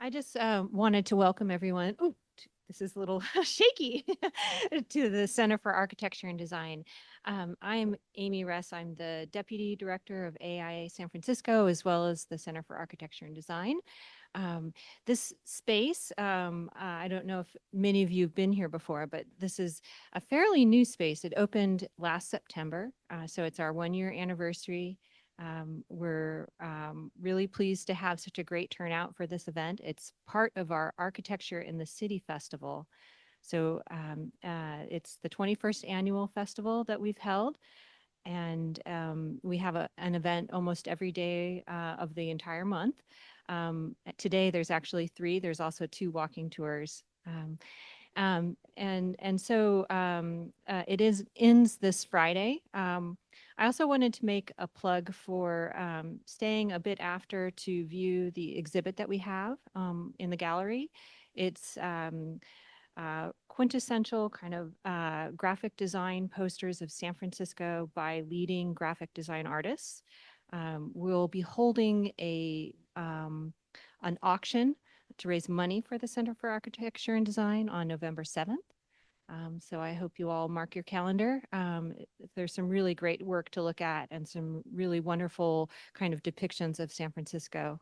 I just wanted to welcome everyone. Oh, this is a little shaky to the Center for Architecture and Design. I'm Amy Ress. I'm the Deputy Director of AIA San Francisco, as well as the Center for Architecture and Design. This space, I don't know if many of you have been here before, but this is a fairly new space. It opened last September, so it's our 1 year anniversary. We're really pleased to have such a great turnout for this event. It's part of our Architecture in the City Festival. So it's the 21st annual festival that we've held. And we have an event almost every day of the entire month. Today, there's actually three. There's also two walking tours. It ends this Friday. I also wanted to make a plug for staying a bit after to view the exhibit that we have in the gallery. It's quintessential kind of graphic design posters of San Francisco by leading graphic design artists. We'll be holding an auction to raise money for the Center for Architecture and Design on November 7th. So I hope you all mark your calendar. There's some really great work to look at and some really wonderful kind of depictions of San Francisco.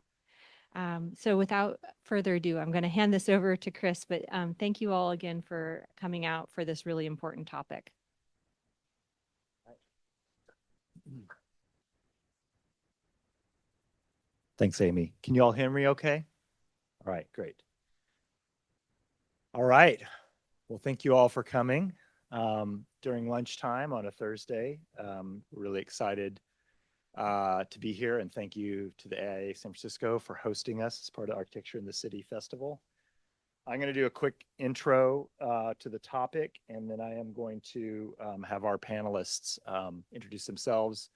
So without further ado, I'm going to hand this over to Chris, but thank you all again for coming out for this really important topic. Thanks, Amy. Can you all hear me okay? All right, great. All right. Well, thank you all for coming during lunchtime on a Thursday. We're really excited to be here, and thank you to the AIA San Francisco for hosting us as part of Architecture in the City Festival. I'm going to do a quick intro to the topic, and then I am going to have our panelists introduce themselves,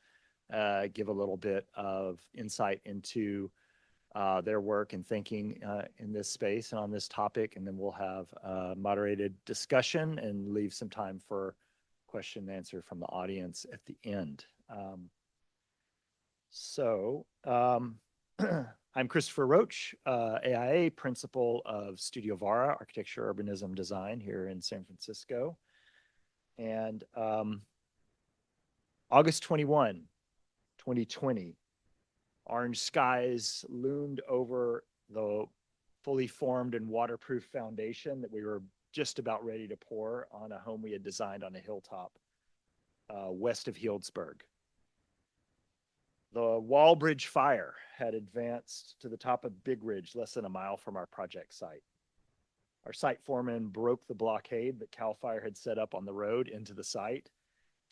give a little bit of insight into their work and thinking in this space and on this topic, and then we'll have a moderated discussion and leave some time for question and answer from the audience at the end. I'm Christopher Roach, AIA Principal of Studio VARA, Architecture, Urbanism, Design here in San Francisco. And August 21, 2020, orange skies loomed over the fully formed and waterproof foundation that we were just about ready to pour on a home we had designed on a hilltop west of Healdsburg. The Wallbridge fire had advanced to the top of Big Ridge, less than a mile from our project site. Our site foreman broke the blockade that CAL FIRE had set up on the road into the site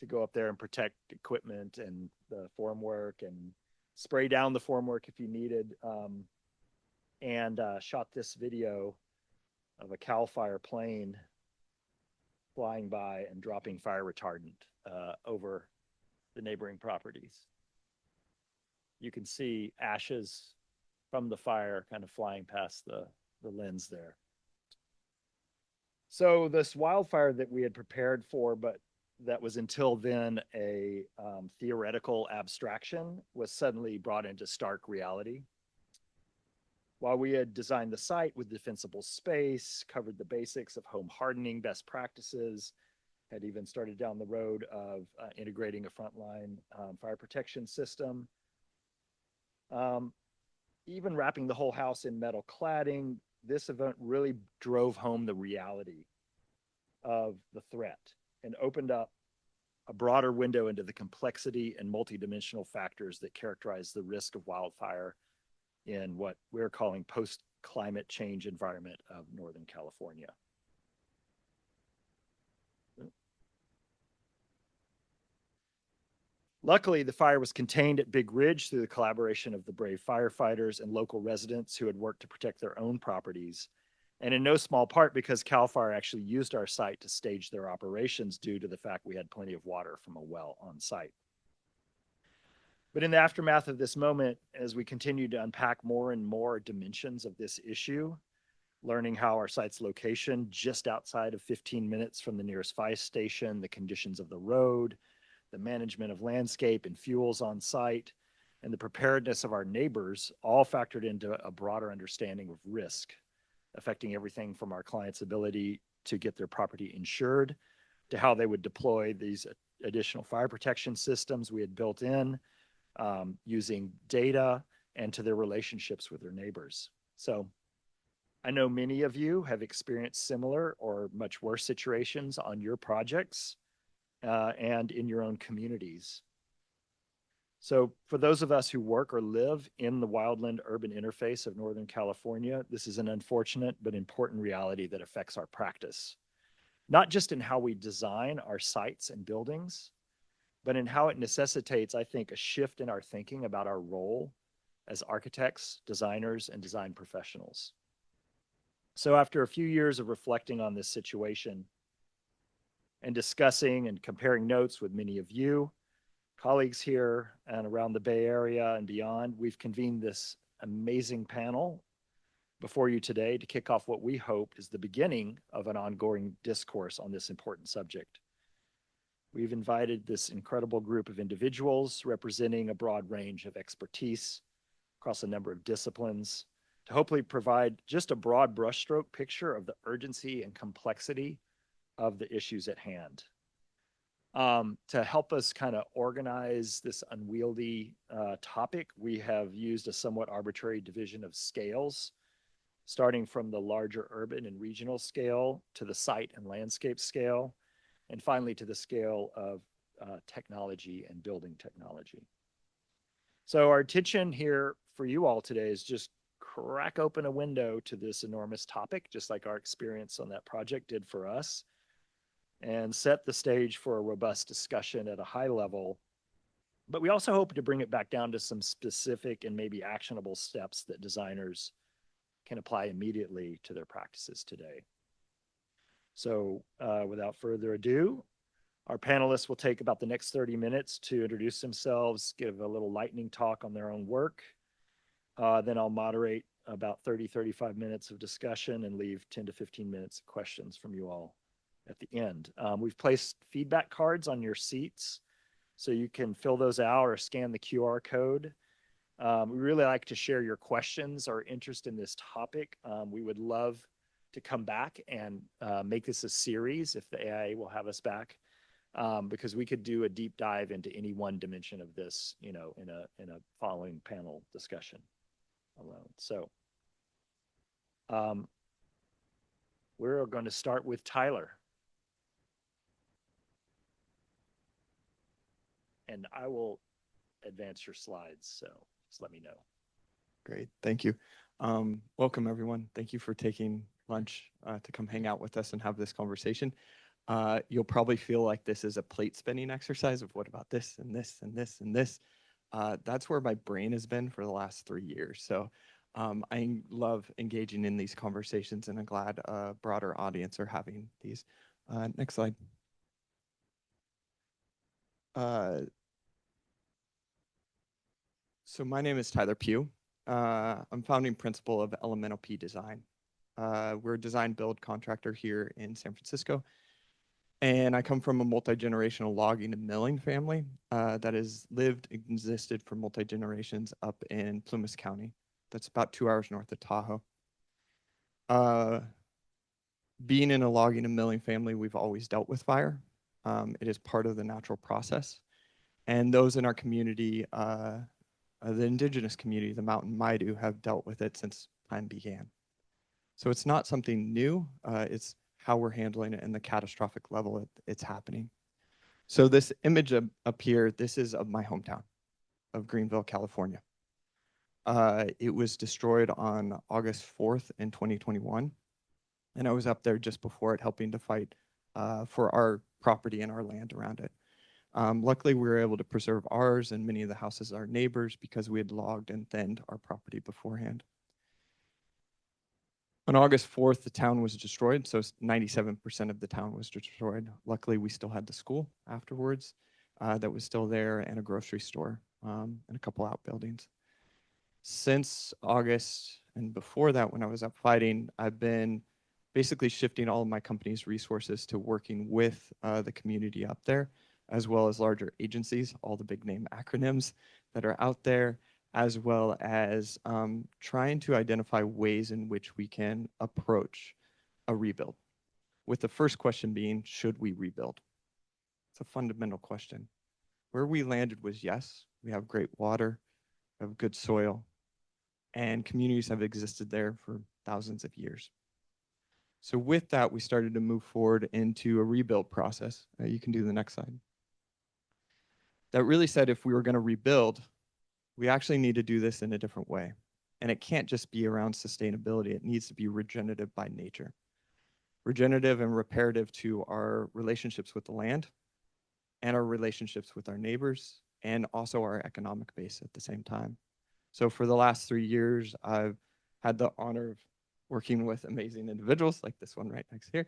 to go up there and protect equipment and the formwork and spray down the formwork if you needed, and shot this video of a CAL FIRE plane flying by and dropping fire retardant over the neighboring properties. You can see ashes from the fire kind of flying past the lens there. So this wildfire that we had prepared for, but that was until then a theoretical abstraction, was suddenly brought into stark reality. While we had designed the site with defensible space, covered the basics of home hardening best practices, had even started down the road of integrating a frontline fire protection system, even wrapping the whole house in metal cladding, this event really drove home the reality of the threat and opened up a broader window into the complexity and multidimensional factors that characterize the risk of wildfire in what we're calling post-climate change environment of Northern California. Luckily, the fire was contained at Big Ridge through the collaboration of the brave firefighters and local residents who had worked to protect their own properties, and in no small part because CAL FIRE actually used our site to stage their operations due to the fact we had plenty of water from a well on site. But in the aftermath of this moment, as we continued to unpack more and more dimensions of this issue, learning how our site's location just outside of 15 minutes from the nearest fire station, the conditions of the road, the management of landscape and fuels on site, and the preparedness of our neighbors all factored into a broader understanding of risk, affecting everything from our clients' ability to get their property insured to how they would deploy these additional fire protection systems we had built in, using data, and to their relationships with their neighbors. So I know many of you have experienced similar or much worse situations on your projects and in your own communities. So for those of us who work or live in the wildland urban interface of Northern California, this is an unfortunate but important reality that affects our practice, not just in how we design our sites and buildings, but in how it necessitates, I think, a shift in our thinking about our role as architects, designers, and design professionals. So after a few years of reflecting on this situation and discussing and comparing notes with many of you, colleagues here and around the Bay Area and beyond, we've convened this amazing panel before you today to kick off what we hope is the beginning of an ongoing discourse on this important subject. We've invited this incredible group of individuals representing a broad range of expertise across a number of disciplines to hopefully provide just a broad brushstroke picture of the urgency and complexity of the issues at hand. To help us kind of organize this unwieldy topic, we have used a somewhat arbitrary division of scales, starting from the larger urban and regional scale to the site and landscape scale, and finally to the scale of technology and building technology. So our intention here for you all today is just crack open a window to this enormous topic, just like our experience on that project did for us, and set the stage for a robust discussion at a high level. But we also hope to bring it back down to some specific and maybe actionable steps that designers can apply immediately to their practices today. So without further ado, our panelists will take about the next 30 minutes to introduce themselves, give a little lightning talk on their own work. Then I'll moderate about 35 minutes of discussion and leave 10 to 15 minutes of questions from you all at the end. We've placed feedback cards on your seats, so you can fill those out or scan the QR code. We really like to share your questions or interest in this topic. We would love to come back and make this a series if the AIA will have us back, because we could do a deep dive into any one dimension of this, in a following panel discussion alone. So we're going to start with Tyler. And I will advance your slides, so just let me know. Great, thank you. Welcome everyone. Thank you for taking lunch to come hang out with us and have this conversation. You'll probably feel like this is a plate spinning exercise of what about this and this and this and this. That's where my brain has been for the last 3 years. So I love engaging in these conversations, and I'm glad a broader audience are having these. Next slide. So my name is Tyler Pugh. I'm founding principal of Elemental P Design. We're a design build contractor here in San Francisco. And I come from a multi-generational logging and milling family that has lived and existed for multi-generations up in Plumas County. That's about 2 hours north of Tahoe. Being in a logging and milling family, we've always dealt with fire. It is part of the natural process. And those in our community, the indigenous community, the Mountain Maidu, have dealt with it since time began. So it's not something new, it's how we're handling it and the catastrophic level it's happening. So this image up here, this is of my hometown of Greenville, California. It was destroyed on August 4th in 2021. And I was up there just before it, helping to fight for our property and our land around it. Luckily, we were able to preserve ours and many of the houses our neighbors because we had logged and thinned our property beforehand. On August 4th, the town was destroyed, so 97% of the town was destroyed. Luckily, we still had the school afterwards that was still there, and a grocery store and a couple outbuildings. Since August and before that, when I was up fighting, I've been basically shifting all of my company's resources to working with the community up there as well as larger agencies, all the big name acronyms that are out there, as well as trying to identify ways in which we can approach a rebuild. With the first question being, should we rebuild? It's a fundamental question. Where we landed was yes, we have great water, we have good soil, and communities have existed there for thousands of years. So with that, we started to move forward into a rebuild process. You can do the next slide. That really said if we were going to rebuild, we actually need to do this in a different way. And it can't just be around sustainability. It needs to be regenerative by nature. Regenerative and reparative to our relationships with the land and our relationships with our neighbors and also our economic base at the same time. So for the last 3 years, I've had the honor of working with amazing individuals like this one right next here,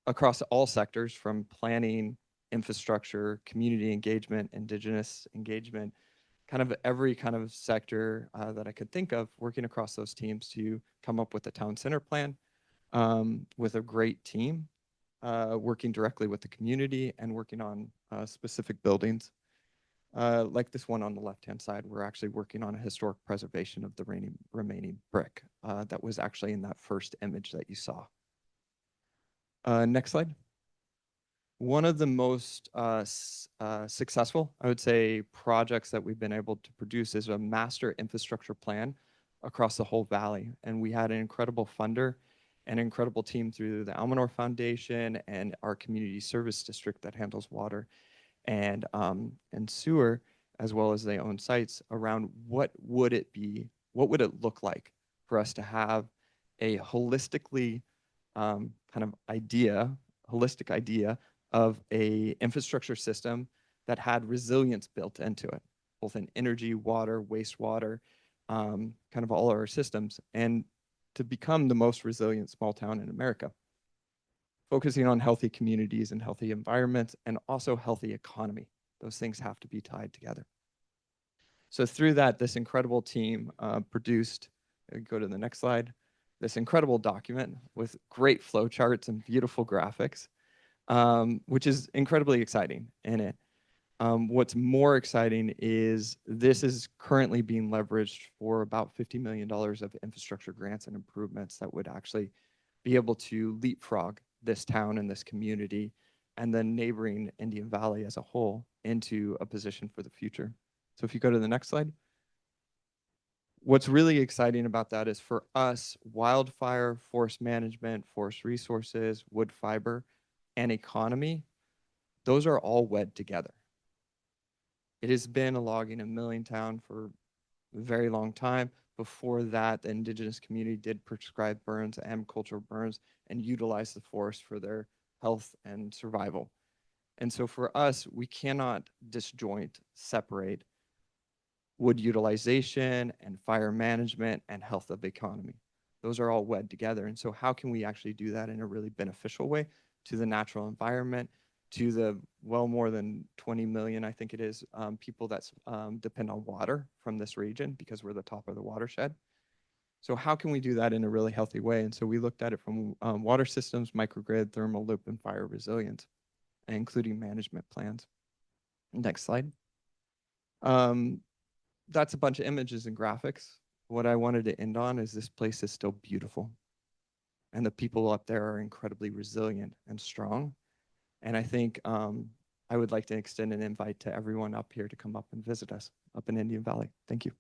across all sectors from planning, infrastructure, community engagement, indigenous engagement, kind of every kind of sector that I could think of, working across those teams to come up with a town center plan with a great team, working directly with the community and working on specific buildings. Like this one on the left-hand side, we're actually working on a historic preservation of the remaining brick that was actually in that first image that you saw. Next slide. One of the most successful, I would say, projects that we've been able to produce is a master infrastructure plan across the whole valley. And we had an incredible funder, an incredible team through the Almanor Foundation and our community service district that handles water and sewer, as well as they own sites, around what would it look like for us to have a holistic idea of a infrastructure system that had resilience built into it, both in energy, water, wastewater, kind of all our systems, and to become the most resilient small town in America, focusing on healthy communities and healthy environments and also healthy economy. Those things have to be tied together. So through that, this incredible team produced, go to the next slide, this incredible document with great flowcharts and beautiful graphics, which is incredibly exciting in it. What's more exciting is this is currently being leveraged for about $50 million of infrastructure grants and improvements that would actually be able to leapfrog this town and this community and the neighboring Indian Valley as a whole into a position for the future. So if you go to the next slide. What's really exciting about that is for us, wildfire, forest management, forest resources, wood fiber, and economy, those are all wed together. It has been a logging and milling town for a very long time. Before that, the indigenous community did prescribe burns and cultural burns and utilize the forest for their health and survival. And so for us, we cannot disjoint, separate wood utilization and fire management and health of the economy. Those are all wed together. And so how can we actually do that in a really beneficial way to the natural environment, to the well more than 20 million, I think it is, people that depend on water from this region because we're the top of the watershed. So how can we do that in a really healthy way? And so we looked at it from water systems, microgrid, thermal loop, and fire resilience, including management plans. Next slide. That's a bunch of images and graphics. What I wanted to end on is this place is still beautiful. And the people up there are incredibly resilient and strong. And I think I would like to extend an invite to everyone up here to come up and visit us up in Indian Valley. Thank you.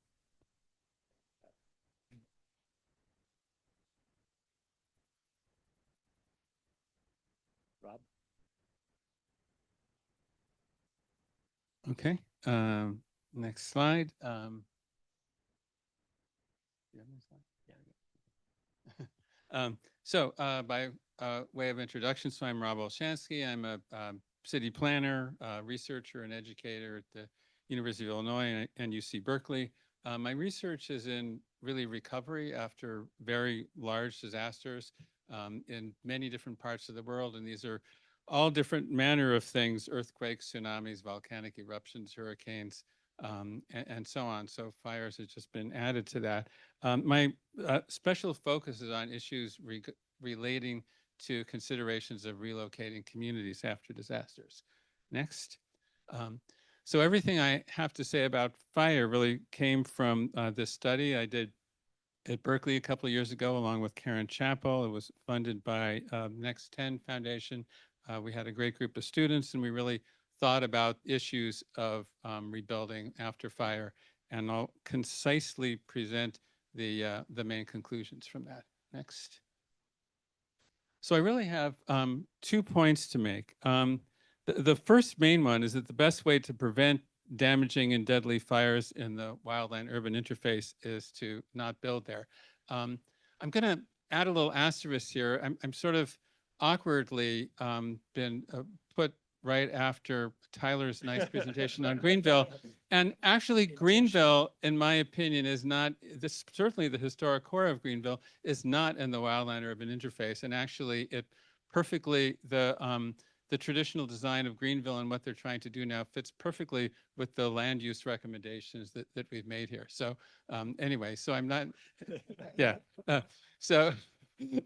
Rob? Okay, next slide. So by way of introduction, so I'm Rob Olshansky. I'm a city planner, researcher, and educator at the University of Illinois and UC Berkeley. My research is in really recovery after very large disasters in many different parts of the world. And these are all different manner of things: earthquakes, tsunamis, volcanic eruptions, hurricanes, and so on. So fires have just been added to that. My special focus is on issues relating to considerations of relocating communities after disasters. Next. So everything I have to say about fire really came from this study I did at Berkeley a couple of years ago, along with Karen Chappell. It was funded by Next 10 Foundation. We had a great group of students, and we really thought about issues of rebuilding after fire, and I'll concisely present the main conclusions from that. Next. So I really have 2 points to make. The first main one is that the best way to prevent damaging and deadly fires in the wildland-urban interface is to not build there. I'm going to add a little asterisk here. I'm sort of awkwardly been put right after Tyler's nice presentation on Greenville. And actually, Greenville, in my opinion, is not, this certainly the historic core of Greenville is not in the wildland-urban interface. And actually, it perfectly, the traditional design of Greenville and what they're trying to do now fits perfectly with the land use recommendations that we've made here. So anyway, so I'm not, yeah. So in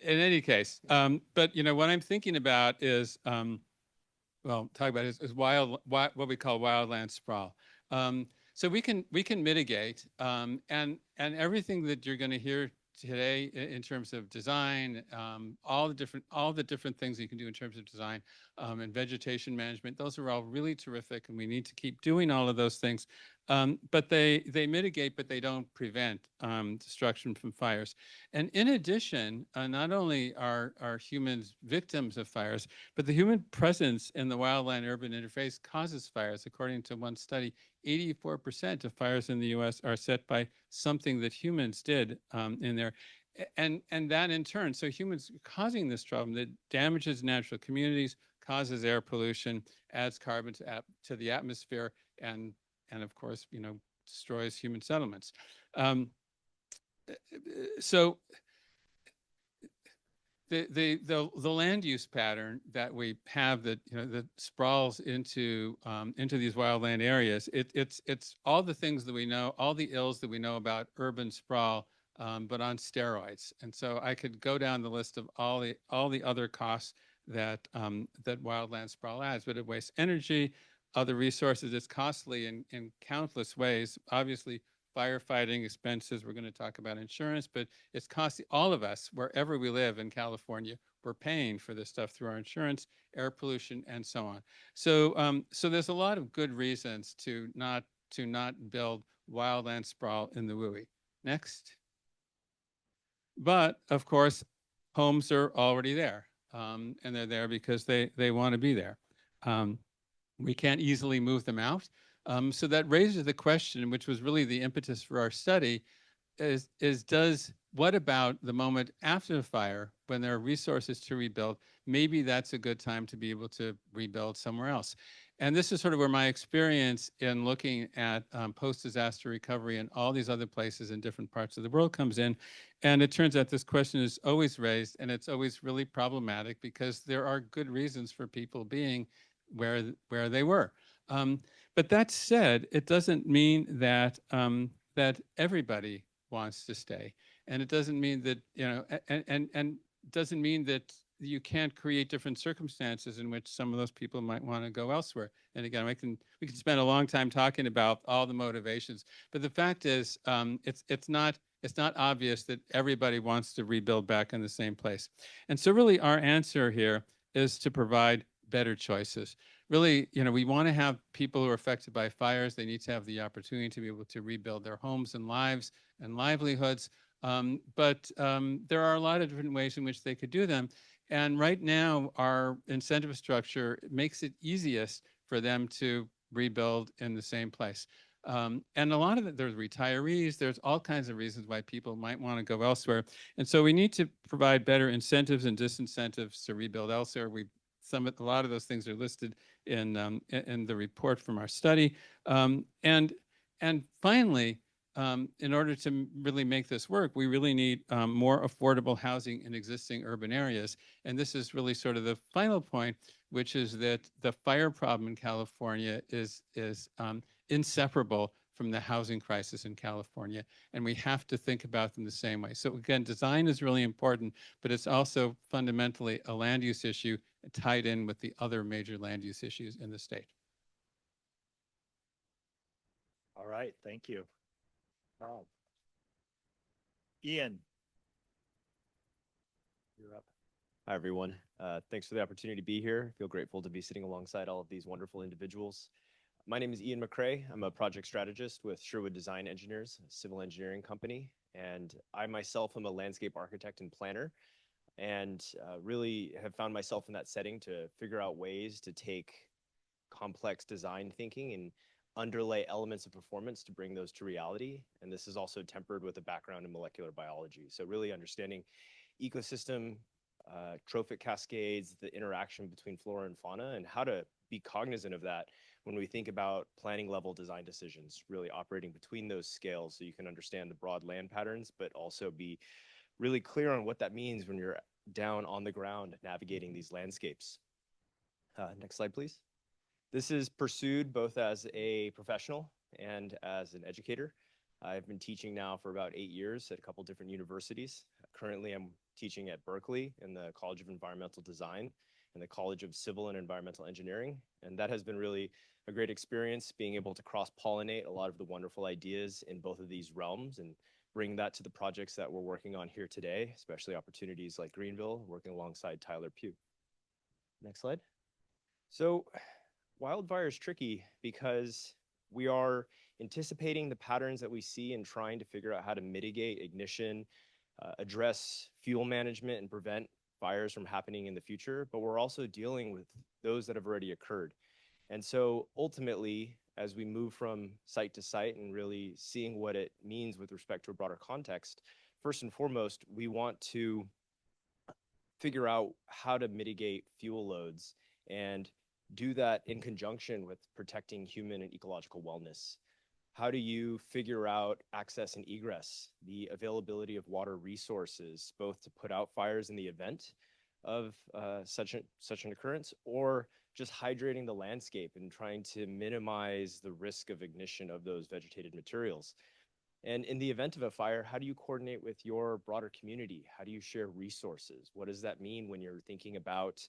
any case, but what I'm thinking about is, well, talk about is what we call wildland sprawl. So we can mitigate, and everything that you're going to hear today in terms of design, all the different things you can do in terms of design and vegetation management. Those are all really terrific, and we need to keep doing all of those things. But they mitigate, but they don't prevent destruction from fires. And in addition, not only are humans victims of fires, but the human presence in the wildland-urban interface causes fires. According to one study, 84% of fires in the U.S. are set by something that humans did in there. And that in turn, so humans causing this problem that damages natural communities, causes air pollution, adds carbon to the atmosphere, and of course, destroys human settlements. So the land use pattern that we have that that sprawls into these wildland areas, it's all the things that we know, all the ills that we know about urban sprawl, but on steroids. And so I could go down the list of all the other costs that that wildland sprawl adds, but it wastes energy, other resources. It's costly in countless ways. Obviously, firefighting expenses, we're going to talk about insurance, but it's costing all of us, wherever we live in California, we're paying for this stuff through our insurance, air pollution, and so on. So so there's a lot of good reasons to not build wildland sprawl in the WUI. Next. But of course, homes are already there, and they're there because they want to be there. We can't easily move them out. So that raises the question, which was really the impetus for our study, what about the moment after the fire, when there are resources to rebuild? Maybe that's a good time to be able to rebuild somewhere else. And this is sort of where my experience in looking at post-disaster recovery and all these other places in different parts of the world comes in. And it turns out this question is always raised, and it's always really problematic because there are good reasons for people being where they were. But that said, it doesn't mean that that everybody wants to stay, and it doesn't mean that and doesn't mean that you can't create different circumstances in which some of those people might want to go elsewhere. And again, we can spend a long time talking about all the motivations, but the fact is, it's not obvious that everybody wants to rebuild back in the same place. And so, really, our answer here is to provide better choices. Really, we want to have people who are affected by fires. They need to have the opportunity to be able to rebuild their homes and lives and livelihoods. But there are a lot of different ways in which they could do them. And right now, our incentive structure makes it easiest for them to rebuild in the same place. And a lot of it, there's retirees, there's all kinds of reasons why people might want to go elsewhere. And so we need to provide better incentives and disincentives to rebuild elsewhere. A lot of those things are listed in the report from our study. And finally, in order to really make this work, we really need more affordable housing in existing urban areas. And this is really sort of the final point, which is that the fire problem in California is inseparable from the housing crisis in California, and we have to think about them the same way. So again, design is really important, but it's also fundamentally a land use issue tied in with the other major land use issues in the state. All right, thank you. Ian, you're up. Hi, everyone. Thanks for the opportunity to be here. I feel grateful to be sitting alongside all of these wonderful individuals. My name is Ian McCrae. I'm a project strategist with Sherwood Design Engineers, a civil engineering company. And I myself am a landscape architect and planner, and really have found myself in that setting to figure out ways to take complex design thinking and underlay elements of performance to bring those to reality. And this is also tempered with a background in molecular biology. So really understanding ecosystem, trophic cascades, the interaction between flora and fauna, and how to be cognizant of that when we think about planning level design decisions, really operating between those scales so you can understand the broad land patterns, but also be really clear on what that means when you're down on the ground navigating these landscapes. Next slide, please. This is pursued both as a professional and as an educator. I've been teaching now for about 8 years at a couple different universities. Currently, I'm teaching at Berkeley in the College of Environmental Design and the College of Civil and Environmental Engineering. And that has been really a great experience, being able to cross-pollinate a lot of the wonderful ideas in both of these realms and bring that to the projects that we're working on here today, especially opportunities like Greenville, working alongside Tyler Pugh. Next slide. So wildfire is tricky because we are anticipating the patterns that we see and trying to figure out how to mitigate ignition, address fuel management and prevent fires from happening in the future, but we're also dealing with those that have already occurred. And so ultimately, as we move from site to site and really seeing what it means with respect to a broader context, first and foremost, we want to figure out how to mitigate fuel loads and do that in conjunction with protecting human and ecological wellness. How do you figure out access and egress, the availability of water resources, both to put out fires in the event of such an occurrence, or just hydrating the landscape and trying to minimize the risk of ignition of those vegetated materials? And in the event of a fire, how do you coordinate with your broader community? How do you share resources? What does that mean when you're thinking about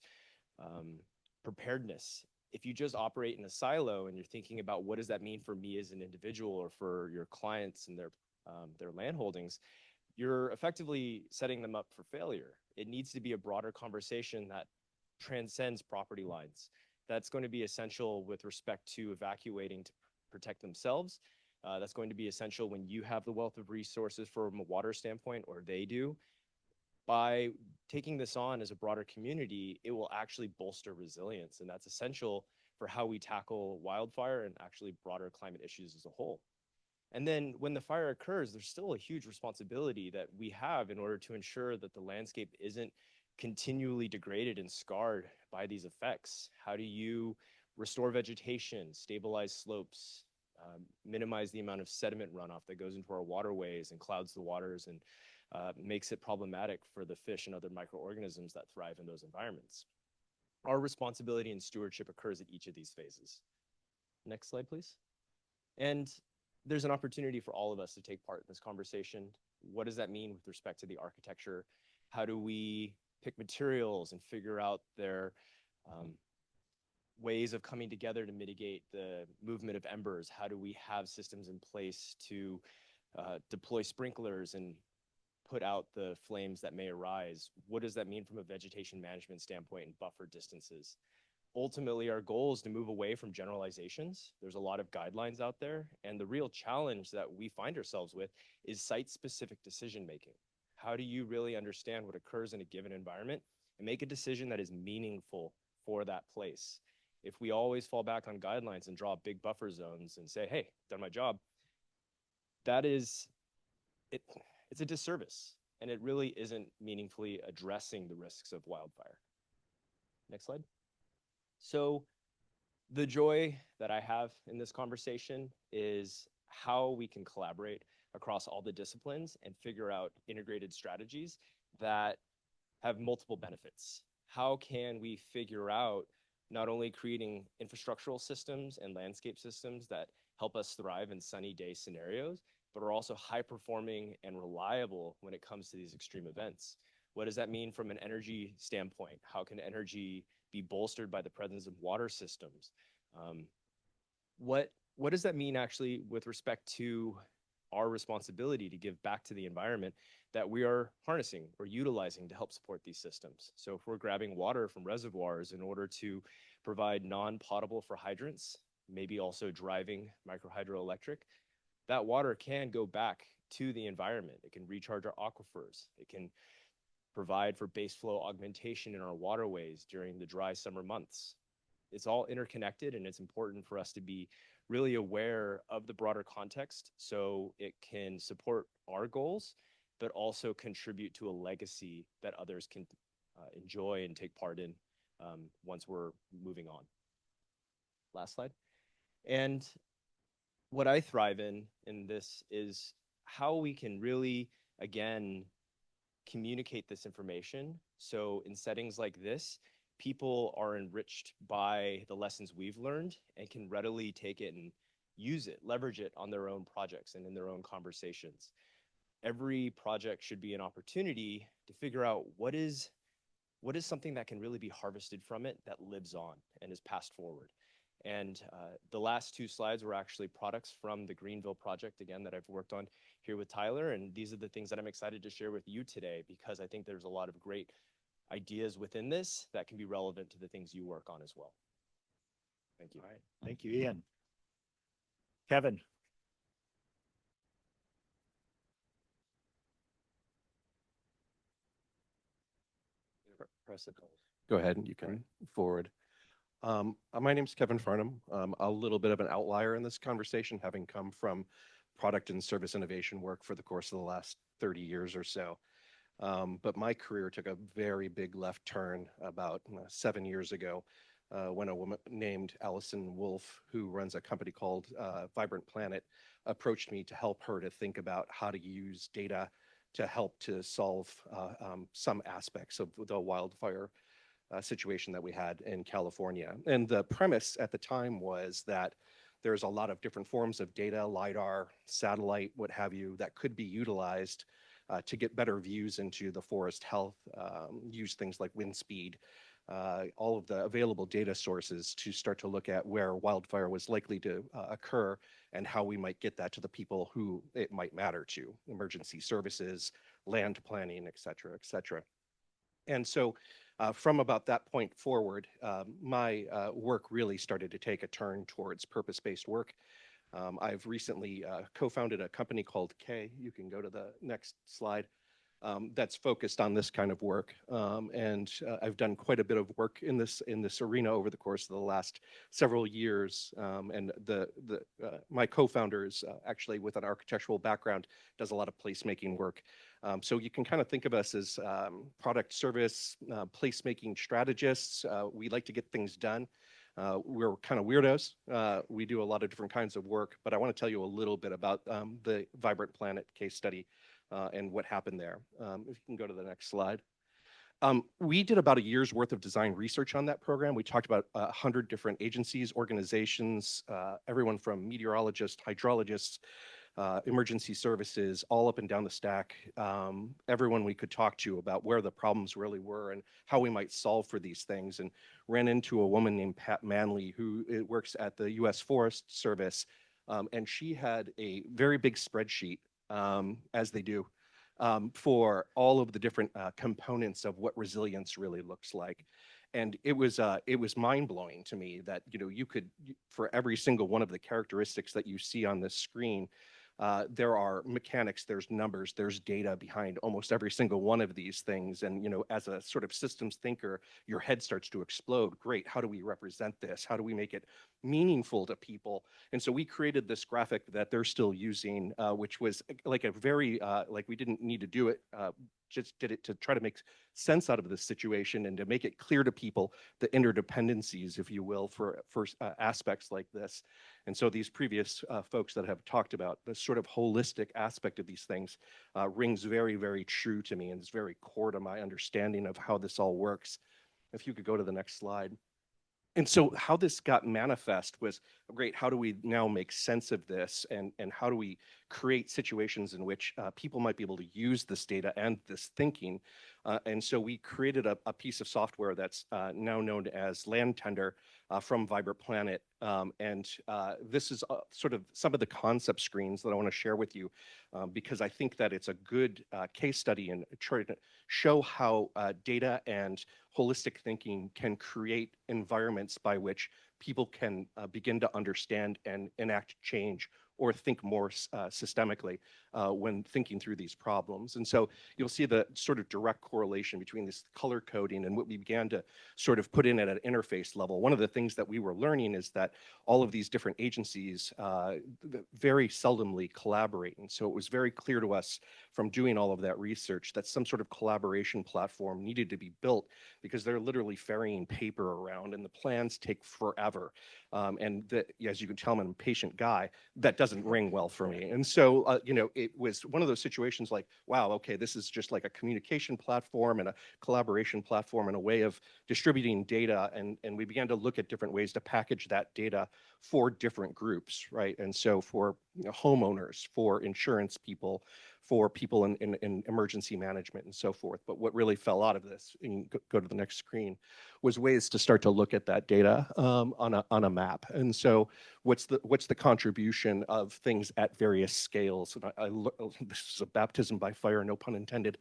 preparedness? If you just operate in a silo and you're thinking about what does that mean for me as an individual or for your clients and their land holdings, you're effectively setting them up for failure. It needs to be a broader conversation that transcends property lines. That's going to be essential with respect to evacuating to protect themselves. That's going to be essential when you have the wealth of resources from a water standpoint, or they do. By taking this on as a broader community, it will actually bolster resilience. And that's essential for how we tackle wildfire and actually broader climate issues as a whole. And then when the fire occurs, there's still a huge responsibility that we have in order to ensure that the landscape isn't continually degraded and scarred by these effects. How do you restore vegetation, stabilize slopes, minimize the amount of sediment runoff that goes into our waterways and clouds the waters and makes it problematic for the fish and other microorganisms that thrive in those environments? Our responsibility and stewardship occurs at each of these phases. Next slide, please. And there's an opportunity for all of us to take part in this conversation. What does that mean with respect to the architecture? How do we pick materials and figure out their ways of coming together to mitigate the movement of embers? How do we have systems in place to deploy sprinklers and put out the flames that may arise? What does that mean from a vegetation management standpoint and buffer distances? Ultimately, our goal is to move away from generalizations. There's a lot of guidelines out there, and the real challenge that we find ourselves with is site-specific decision-making. How do you really understand what occurs in a given environment and make a decision that is meaningful for that place? If we always fall back on guidelines and draw big buffer zones and say, hey, done my job, that is, it's a disservice, and it really isn't meaningfully addressing the risks of wildfire. Next slide. So the joy that I have in this conversation is how we can collaborate across all the disciplines and figure out integrated strategies that have multiple benefits. How can we figure out not only creating infrastructural systems and landscape systems that help us thrive in sunny day scenarios, but are also high performing and reliable when it comes to these extreme events. What does that mean from an energy standpoint? How can energy be bolstered by the presence of water systems? What does that mean actually with respect to our responsibility to give back to the environment that we are harnessing or utilizing to help support these systems? So if we're grabbing water from reservoirs in order to provide non-potable for hydrants, maybe also driving microhydroelectric, that water can go back to the environment. It can recharge our aquifers. It can provide for base flow augmentation in our waterways during the dry summer months. It's all interconnected, and it's important for us to be really aware of the broader context so it can support our goals, but also contribute to a legacy that others can enjoy and take part in once we're moving on. Last slide. And what I thrive in this is how we can really, again, communicate this information. So in settings like this, people are enriched by the lessons we've learned and can readily take it and use it, leverage it on their own projects and in their own conversations. Every project should be an opportunity to figure out what is something that can really be harvested from it that lives on and is passed forward. And the last two slides were actually products from the Greenville project, again, that I've worked on here with Tyler. And these are the things that I'm excited to share with you today, because I think there's a lot of great ideas within this that can be relevant to the things you work on as well. Thank you. All right. Thank you, Ian. Kevin. Press it. Go ahead and you can forward. My name is Kevin Farnham. A little bit of an outlier in this conversation, having come from product and service innovation work for the course of the last 30 years or so. But my career took a very big left turn about 7 years ago when a woman named Allison Wolf, who runs a company called Vibrant Planet, approached me to help her to think about how to use data to help to solve some aspects of the wildfire situation that we had in California. And the premise at the time was that there's a lot of different forms of data, LiDAR, satellite, what have you, that could be utilized to get better views into the forest health, use things like wind speed, all of the available data sources to start to look at where wildfire was likely to occur and how we might get that to the people who it might matter to, emergency services, land planning, et cetera, et cetera. And so from about that point forward, my work really started to take a turn towards purpose-based work. I've recently co-founded a company called K. You can go to the next slide. That's focused on this kind of work, and I've done quite a bit of work in this arena over the course of the last several years. And my co-founder is actually with an architectural background, does a lot of placemaking work. So you can kind of think of us as product service placemaking strategists. We like to get things done. We're kind of weirdos. We do a lot of different kinds of work, but I want to tell you a little bit about the Vibrant Planet case study and what happened there. If you can go to the next slide. We did about a year's worth of design research on that program. We talked about 100 different agencies, organizations, everyone from meteorologists, hydrologists, emergency services, all up and down the stack, everyone we could talk to about where the problems really were and how we might solve for these things, and ran into a woman named Pat Manley, who works at the US Forest Service, and she had a very big spreadsheet, as they do, for all of the different components of what resilience really looks like. And it was mind-blowing to me that, you know, you could, for every single one of the characteristics that you see on this screen, there are mechanics, there's numbers, there's data behind almost every single one of these things. And, you know, as a sort of systems thinker, your head starts to explode. Great, how do we represent this? How do we make it meaningful to people? And so we created this graphic that they're still using, which was like a very, like we didn't need to do it, just did it to try to make sense out of this situation and to make it clear to people the interdependencies, if you will, for aspects like this. And so these previous folks that have talked about the sort of holistic aspect of these things rings very, very true to me, and is very core to my understanding of how this all works. If you could go to the next slide. And so how this got manifest was great, how do we now make sense of this, and how do we create situations in which people might be able to use this data and this thinking? And so we created a piece of software that's now known as Land Tender from Vibrant Planet. And this is sort of some of the concept screens that I want to share with you, because I think that it's a good case study and trying to show how data and holistic thinking can create environments by which people can begin to understand and enact change or think more systemically when thinking through these problems. And so you'll see the sort of direct correlation between this color coding and what we began to sort of put in at an interface level. One of the things that we were learning is that all of these different agencies very seldomly collaborate. And so it was very clear to us from doing all of that research that some sort of collaboration platform needed to be built, because they're literally ferrying paper around and the plans take forever. As you can tell, I'm an impatient guy. That doesn't ring well for me. And so, it was one of those situations like, wow, okay, this is just like a communication platform and a collaboration platform and a way of distributing data. And we began to look at different ways to package that data for different groups, right? And so for homeowners, for insurance people, for people in emergency management and so forth. But what really fell out of this, and go to the next screen, was ways to start to look at that data on a map. And so what's the contribution of things at various scales? And this is a baptism by fire, no pun intended,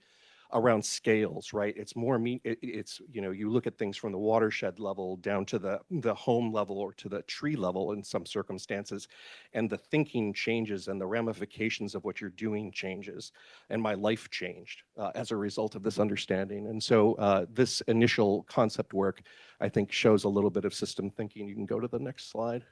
around scales, right? It's more it's, you look at things from the watershed level down to the home level or to the tree level in some circumstances, and the thinking changes and the ramifications of what you're doing changes. And my life changed as a result of this understanding. And so this initial concept work, I think, shows a little bit of system thinking. You can go to the next slide.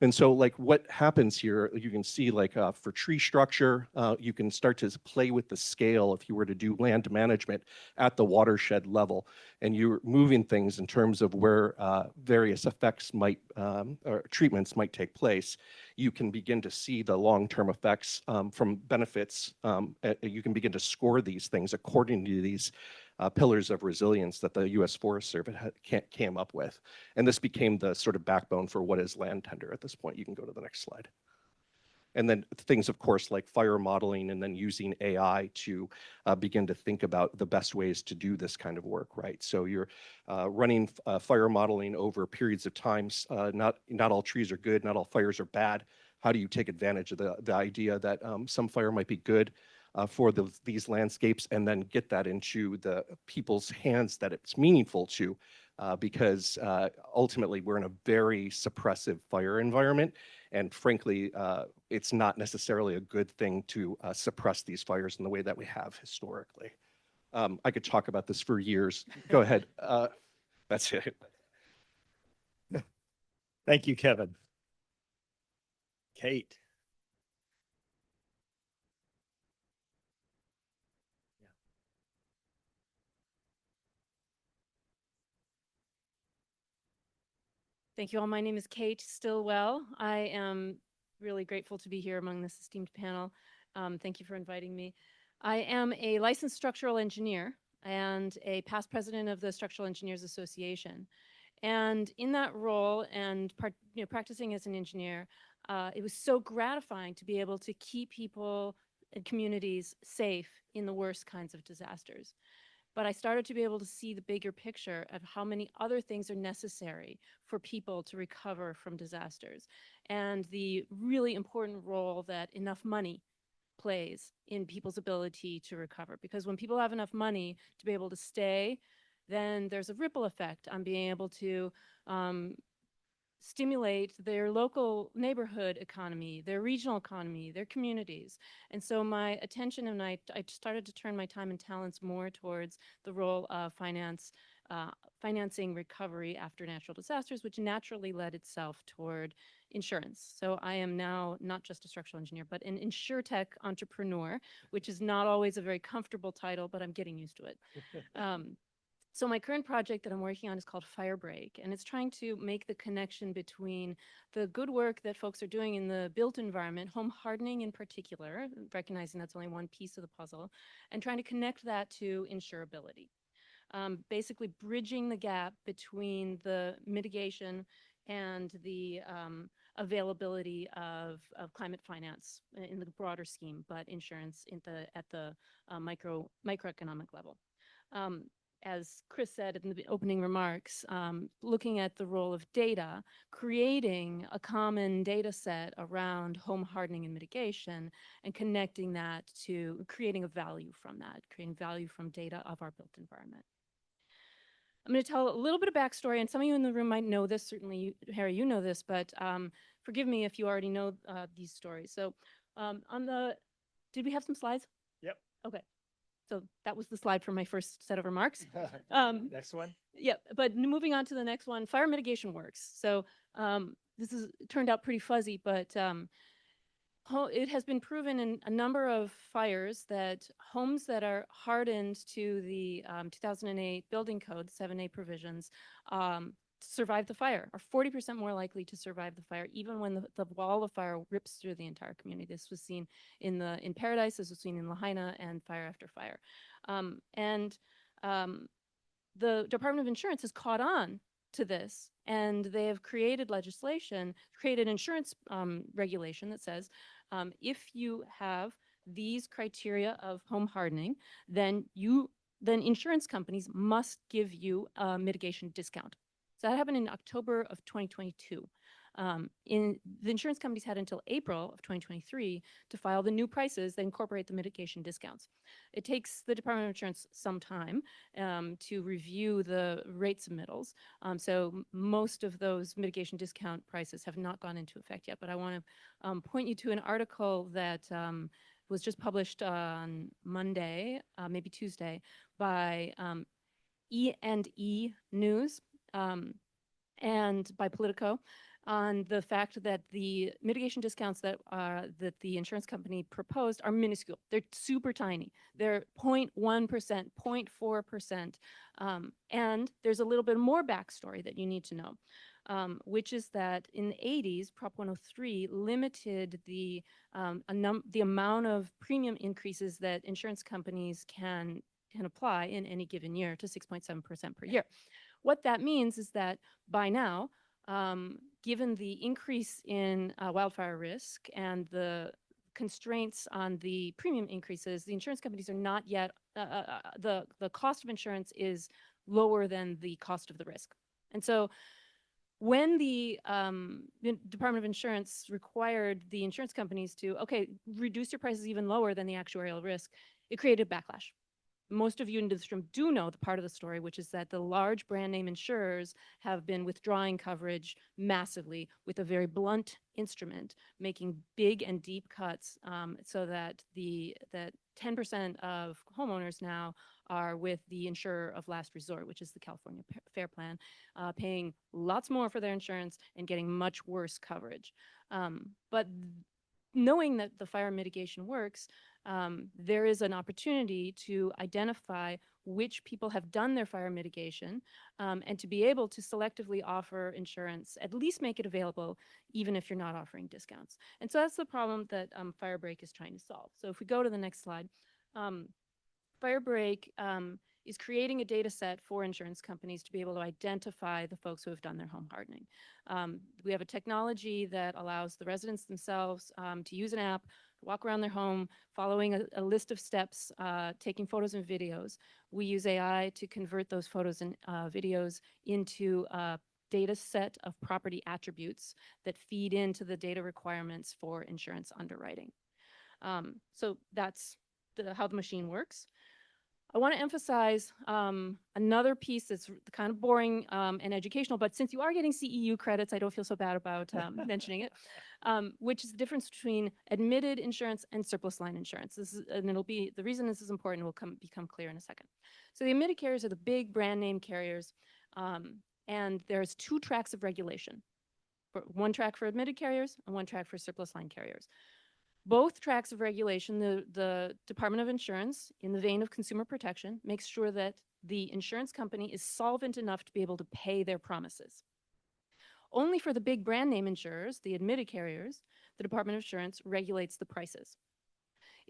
And so like what happens here, you can see like for tree structure, you can start to play with the scale if you were to do land management at the watershed level, and you're moving things in terms of where various effects might, or treatments might take place. You can begin to see the long-term effects from benefits. You can begin to score these things according to these pillars of resilience that the U.S. Forest Service came up with. And this became the sort of backbone for what is land tender at this point. You can go to the next slide. And then things, of course, like fire modeling, and then using AI to begin to think about the best ways to do this kind of work, right? So you're running fire modeling over periods of times. Not all trees are good, not all fires are bad. How do you take advantage of the idea that some fire might be good for these landscapes, and then get that into the people's hands that it's meaningful to, because ultimately we're in a very suppressive fire environment, and frankly, it's not necessarily a good thing to suppress these fires in the way that we have historically. I could talk about this for years. Go ahead. That's it. Thank you, Kevin. Kate. Thank you all. My name is Kate Stillwell. I am really grateful to be here among this esteemed panel. Thank you for inviting me. I am a licensed structural engineer and a past president of the Structural Engineers Association. And in that role and practicing as an engineer, it was so gratifying to be able to keep people and communities safe in the worst kinds of disasters. But I started to be able to see the bigger picture of how many other things are necessary for people to recover from disasters, and the really important role that enough money plays in people's ability to recover. Because when people have enough money to be able to stay, then there's a ripple effect on being able to stimulate their local neighborhood economy, their regional economy, their communities. And so my attention, and I started to turn my time and talents more towards the role of financing recovery after natural disasters, which naturally led itself toward insurance. So I am now not just a structural engineer, but an insurtech entrepreneur, which is not always a very comfortable title, but I'm getting used to it. So my current project that I'm working on is called Firebreak, and it's trying to make the connection between the good work that folks are doing in the built environment, home hardening in particular, recognizing that's only one piece of the puzzle, and trying to connect that to insurability. Basically bridging the gap between the mitigation and the availability of climate finance in the broader scheme, but insurance at the microeconomic level. Um, as Chris said in the opening remarks, looking at the role of data, creating a common data set around home hardening and mitigation, and connecting that to creating a value from that, creating value from data of our built environment. I'm going to tell a little bit of backstory, and some of you in the room might know this. Certainly, Harry, you know this, but forgive me if you already know these stories. So did we have some slides? Yep. Okay. So that was the slide for my first set of remarks. Next one. Yeah, but moving on to the next one, fire mitigation works. So this is turned out pretty fuzzy, but it has been proven in a number of fires that homes that are hardened to the 2008 building code 7A provisions survive the fire, are 40% more likely to survive the fire, even when the wall of fire rips through the entire community. This was seen in Paradise, this was seen in Lahaina, and Fire After Fire. The Department of Insurance has caught on to this, and they have created legislation, created insurance regulation that says if you have these criteria of home hardening, then insurance companies must give you a mitigation discount. So that happened in October of 2022. The insurance companies had until April of 2023 to file the new prices that incorporate the mitigation discounts. It takes the Department of Insurance some time to review the rate submittals. So most of those mitigation discount prices have not gone into effect yet, but I want to point you to an article that was just published on Monday, maybe Tuesday, by E&E News and by Politico, on the fact that the mitigation discounts that the insurance company proposed are minuscule. They're super tiny. They're 0.1%, 0.4%. And there's a little bit more backstory that you need to know, which is that in the 80s, Prop 103 limited the amount of premium increases that insurance companies can apply in any given year to 6.7% per year. What that means is that by now, given the increase in wildfire risk and the constraints on the premium increases, the insurance companies are not yet, the cost of insurance is lower than the cost of the risk. And so when the Department of Insurance required the insurance companies to, okay, reduce your prices even lower than the actuarial risk, it created backlash. Most of you in this room do know the part of the story, which is that the large brand name insurers have been withdrawing coverage massively with a very blunt instrument, making big and deep cuts so that 10% of homeowners now are with the insurer of last resort, which is the California Fair Plan, paying lots more for their insurance and getting much worse coverage. But knowing that the fire mitigation works, there is an opportunity to identify which people have done their fire mitigation and to be able to selectively offer insurance, at least make it available, even if you're not offering discounts. And so that's the problem that Firebreak is trying to solve. So if we go to the next slide, Firebreak is creating a data set for insurance companies to be able to identify the folks who have done their home hardening. We have a technology that allows the residents themselves to use an app, walk around their home, following a list of steps, taking photos and videos. We use AI to convert those photos and videos into a data set of property attributes that feed into the data requirements for insurance underwriting. So that's how the machine works. I want to emphasize another piece that's kind of boring and educational, but since you are getting CEU credits, I don't feel so bad about mentioning it, which is the difference between admitted insurance and surplus line insurance. And the reason this is important will become clear in a second. So the admitted carriers are the big brand name carriers, and there's two tracks of regulation. One track for admitted carriers and one track for surplus line carriers. Both tracks of regulation, the Department of Insurance, in the vein of consumer protection, makes sure that the insurance company is solvent enough to be able to pay their promises. Only for the big brand name insurers, the admitted carriers, the Department of Insurance regulates the prices.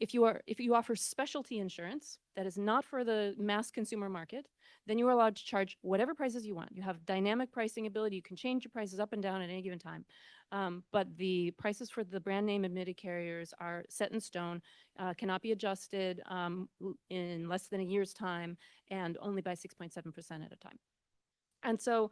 If you offer specialty insurance that is not for the mass consumer market, then you are allowed to charge whatever prices you want. You have dynamic pricing ability. You can change your prices up and down at any given time. But the prices for the brand name admitted carriers are set in stone, cannot be adjusted in less than a year's time, and only by 6.7% at a time. And so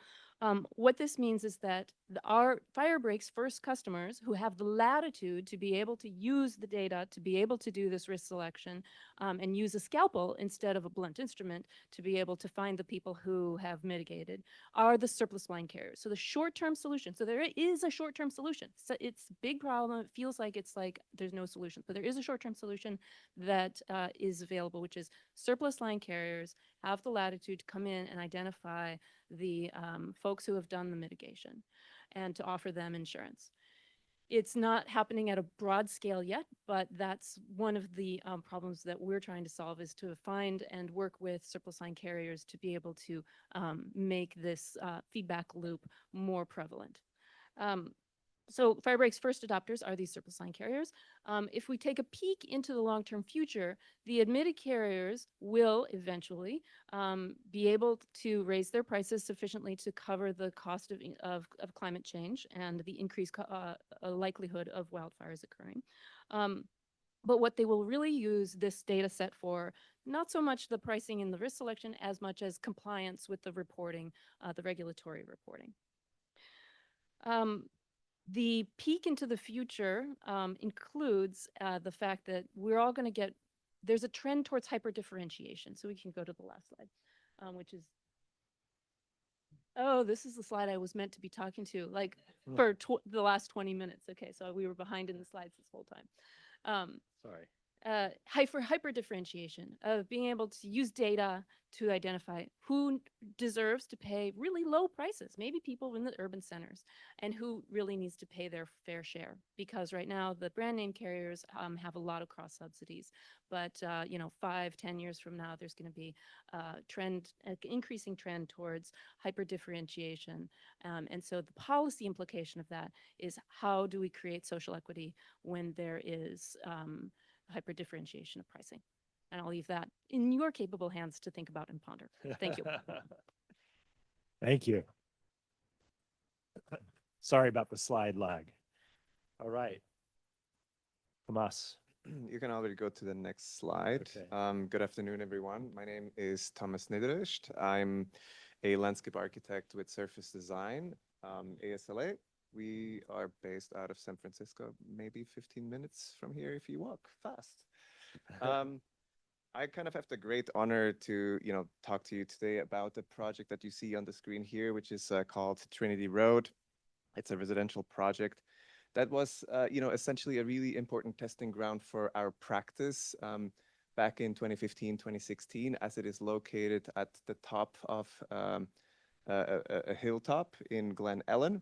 what this means is that our Firebreak's first customers who have the latitude to be able to use the data, to be able to do this risk selection and use a scalpel instead of a blunt instrument to be able to find the people who have mitigated are the surplus line carriers. So the short-term solution, so there is a short-term solution. So it's a big problem. It feels like it's like there's no solution, but there is a short-term solution that is available, which is surplus line carriers have the latitude to come in and identify the folks who have done the mitigation and to offer them insurance. It's not happening at a broad scale yet, but that's one of the problems that we're trying to solve, is to find and work with surplus line carriers to be able to make this feedback loop more prevalent. So Firebreak's first adopters are these surplus line carriers. If we take a peek into the long-term future, the admitted carriers will eventually be able to raise their prices sufficiently to cover the cost of climate change and the increased likelihood of wildfires occurring. But what they will really use this data set for, not so much the pricing and the risk selection, as much as compliance with the reporting, the regulatory reporting. The peek into the future includes the fact that we're all going to get, there's a trend towards hyper-differentiation. So we can go to the last slide, which is, oh, this is the slide I was meant to be talking to, like for the last 20 minutes. Okay, so we were behind in the slides this whole time. Sorry. Hyper differentiation of being able to use data to identify who deserves to pay really low prices, maybe people in the urban centers, and who really needs to pay their fair share. Because right now the brand name carriers have a lot of cross subsidies, but 5-10 years from now there's going to be an increasing trend towards hyper differentiation, and so the policy implication of that is, how do we create social equity when there is hyper differentiation of pricing? And I'll leave that in your capable hands to think about and ponder. Thank you. Thank you. Sorry about the slide lag. All right. Tomas. You can already go to the next slide. Okay. Good afternoon, everyone. My name is Thomas Niederist. I'm a landscape architect with Surface Design, ASLA. We are based out of San Francisco, maybe 15 minutes from here if you walk fast. I kind of have the great honor to, talk to you today about the project that you see on the screen here, which is called Trinity Road. It's a residential project that was, essentially a really important testing ground for our practice back in 2015, 2016, as it is located at the top of a hilltop in Glen Ellen.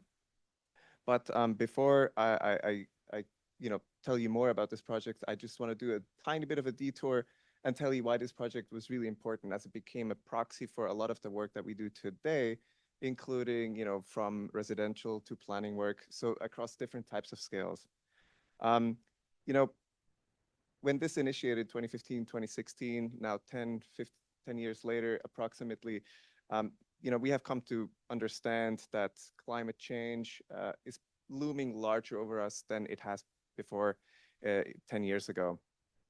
But before I tell you more about this project, I just want to do a tiny bit of a detour and tell you why this project was really important, as it became a proxy for a lot of the work that we do today, including, from residential to planning work, so across different types of scales. When this initiated 2015, 2016, now 10 years later, approximately, we have come to understand that climate change is looming larger over us than it has before 10 years ago.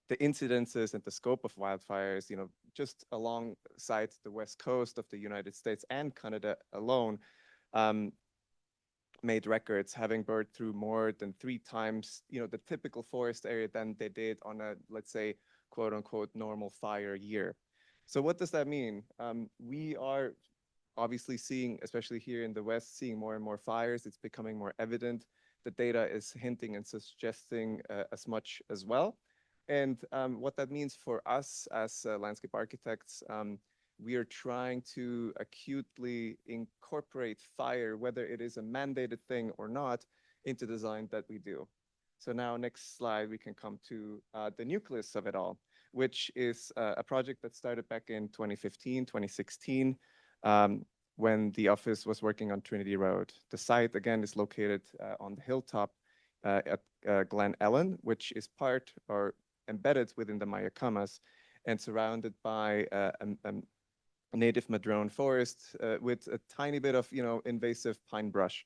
The incidences and the scope of wildfires, just alongside the west coast of the United States and Canada alone, made records, having burned through more than 3 times, the typical forest area than they did on a, let's say, quote unquote, normal fire year. So what does that mean? We are obviously seeing, especially here in the West, seeing more and more fires. It's becoming more evident. The data is hinting and suggesting as much as well. And what that means for us as landscape architects, we are trying to acutely incorporate fire, whether it is a mandated thing or not, into design that we do. So now, next slide, we can come to the nucleus of it all, which is a project that started back in 2015, 2016, when the office was working on Trinity Road. The site, again, is located on the hilltop at Glen Ellen, which is part, or embedded within the Mayacamas and surrounded by a native madrone forest with a tiny bit of, invasive pine brush.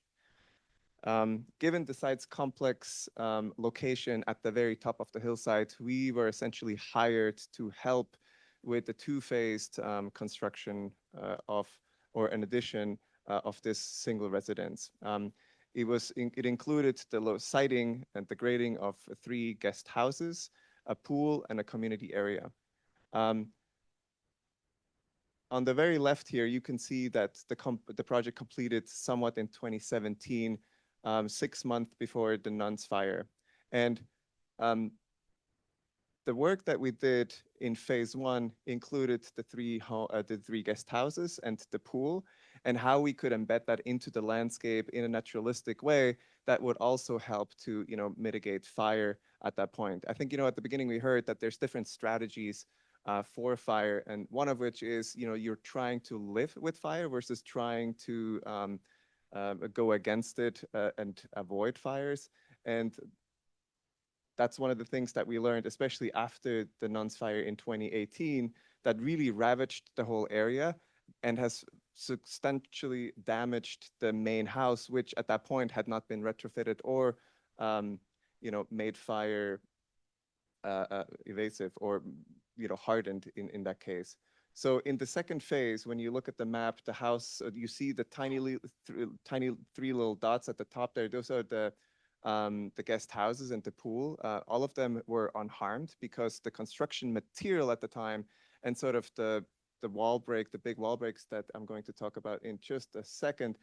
Given the site's complex location at the very top of the hillside, we were essentially hired to help with the two-phased construction or an addition of this single residence. It included the siting and the grading of 3 guest houses, a pool, and a community area. On the very left here, you can see that the project completed somewhat in 2017, 6 months before the Nuns fire. And the work that we did in phase 1 included the 3 guest houses and the pool, and how we could embed that into the landscape in a naturalistic way that would also help to, mitigate fire at that point. I think, at the beginning we heard that there's different strategies for fire, and one of which is, you're trying to live with fire versus trying to go against it and avoid fires. And that's one of the things that we learned, especially after the Nuns fire in 2018, that really ravaged the whole area and has substantially damaged the main house, which at that point had not been retrofitted or, made fire evasive or, hardened in that case. So in the second phase, when you look at the map, the house, you see the tiny 3 little dots at the top there. Those are the guest houses and the pool. All of them were unharmed because the construction material at the time and sort of the wall break, the big wall breaks that I'm going to talk about in just a second,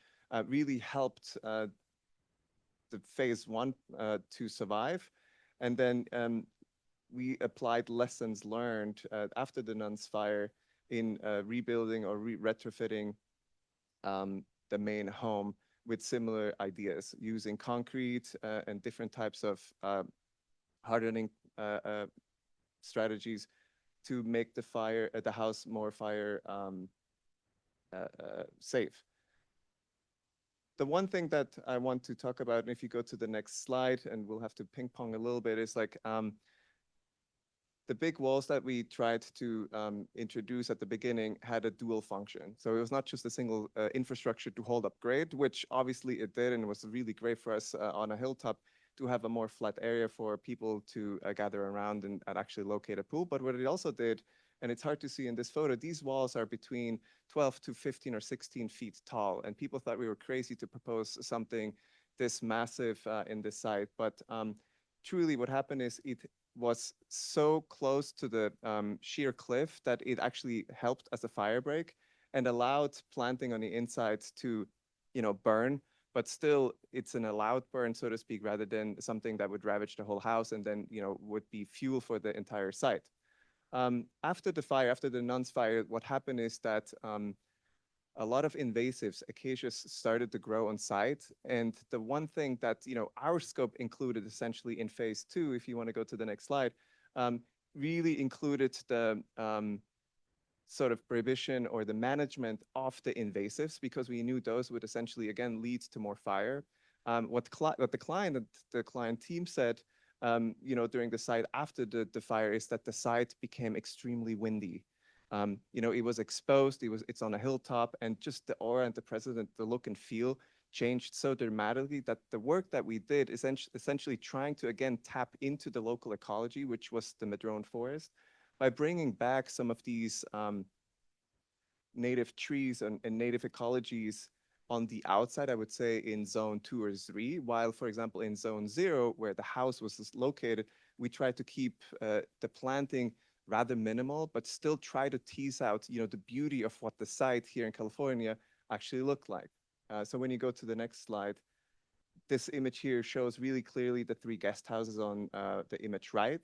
really helped the phase 1 to survive. And then we applied lessons learned after the Nuns fire in rebuilding or retrofitting the main home with similar ideas, using concrete and different types of hardening strategies to make the house more fire safe. The one thing that I want to talk about, and if you go to the next slide, and we'll have to ping pong a little bit, is like the big walls that we tried to introduce at the beginning had a dual function. So it was not just a single infrastructure to hold up grade, which obviously it did, and it was really great for us on a hilltop to have a more flat area for people to gather around and actually locate a pool. But what it also did, and it's hard to see in this photo, these walls are between 12 to 15 or 16 feet tall. And people thought we were crazy to propose something this massive in this site. But truly what happened is it was so close to the sheer cliff that it actually helped as a fire break and allowed planting on the inside to, burn. But still, it's an allowed burn, so to speak, rather than something that would ravage the whole house and then, would be fuel for the entire site. After the fire, after the Nuns fire, what happened is that a lot of invasives, acacias, started to grow on site. And the one thing that, our scope included essentially in phase 2, if you want to go to the next slide, really included the sort of prohibition or the management of the invasives, because we knew those would essentially, again, lead to more fire. What the client team said, during the site after the fire is that the site became extremely windy. It was exposed, it's on a hilltop, and just the aura and the look and feel changed so dramatically that the work that we did is essentially trying to, again, tap into the local ecology, which was the madrone forest, by bringing back some of these native trees and native ecologies on the outside, I would say in zone 2 or 3, while, for example, in zone 0, where the house was located, we tried to keep the planting rather minimal, but still try to tease out, the beauty of what the site here in California actually looked like. So when you go to the next slide, this image here shows really clearly the 3 guest houses on the image right,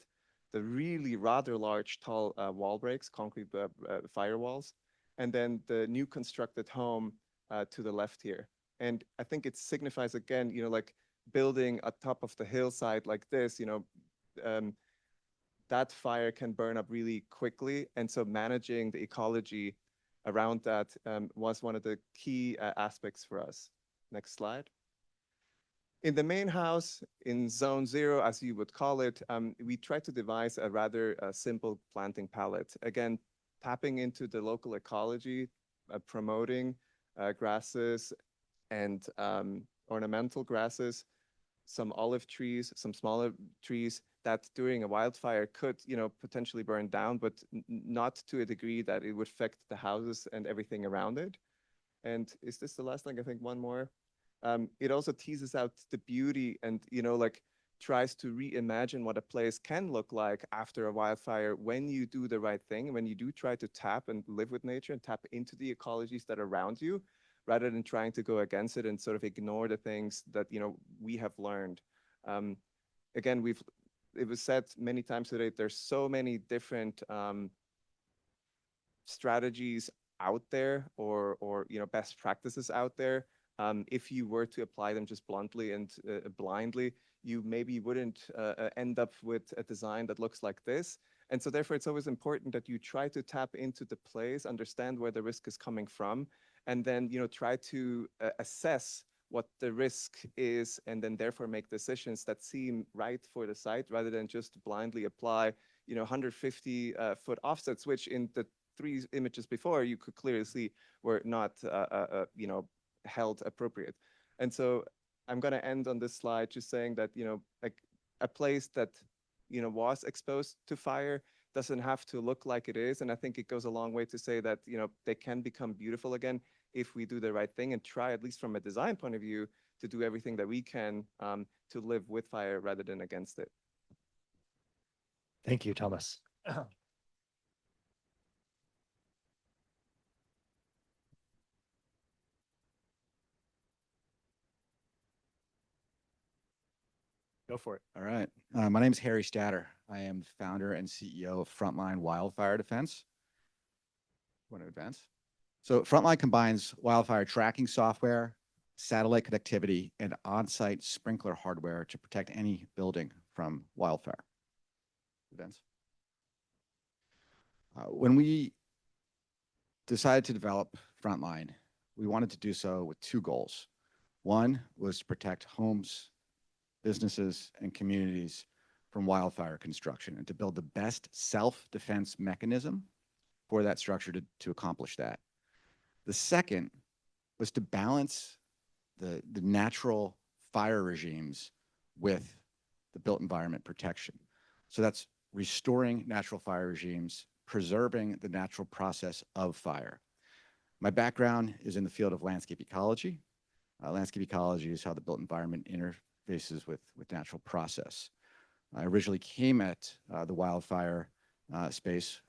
the really rather large, tall wall breaks, concrete firewalls, and then the new constructed home to the left here. And I think it signifies, again, like building atop of the hillside like this, that fire can burn up really quickly. And so managing the ecology around that was one of the key aspects for us. Next slide. In the main house, in zone 0, as you would call it, we tried to devise a rather simple planting palette. Again, tapping into the local ecology, promoting grasses and ornamental grasses, some olive trees, some smaller trees that during a wildfire could, potentially burn down, but not to a degree that it would affect the houses and everything around it. And is this the last thing? I think one more. It also teases out the beauty and, like tries to reimagine what a place can look like after a wildfire when you do the right thing, when you do try to tap and live with nature and tap into the ecologies that are around you, rather than trying to go against it and sort of ignore the things that, we have learned. Again, it was said many times today, there's so many different strategies out there or best practices out there. If you were to apply them just bluntly and blindly, you maybe wouldn't end up with a design that looks like this. And so therefore, it's always important that you try to tap into the place, understand where the risk is coming from, and then try to assess what the risk is, and then therefore make decisions that seem right for the site, rather than just blindly apply 150-foot offsets, which in the 3 images before you could clearly see were not held appropriate. And so I'm going to end on this slide just saying that like a place that was exposed to fire doesn't have to look like it is. And I think it goes a long way to say that they can become beautiful again if we do the right thing and try, at least from a design point of view, to do everything that we can to live with fire rather than against it. Thank you, Thomas. Go for it. All right. My name is Harry Statter. I am the founder and CEO of Frontline Wildfire Defense. Want to advance? So Frontline combines wildfire tracking software, satellite connectivity, and on-site sprinkler hardware to protect any building from wildfire. Advance. When we decided to develop Frontline, we wanted to do so with 2 goals. One was to protect homes, businesses, and communities from wildfire construction, and to build the best self-defense mechanism for that structure to accomplish that. The second was to balance the natural fire regimes with the built environment protection. So that's restoring natural fire regimes, preserving the natural process of fire. My background is in the field of landscape ecology. Landscape ecology is how the built environment interfaces with natural process. I originally came at the wildfire space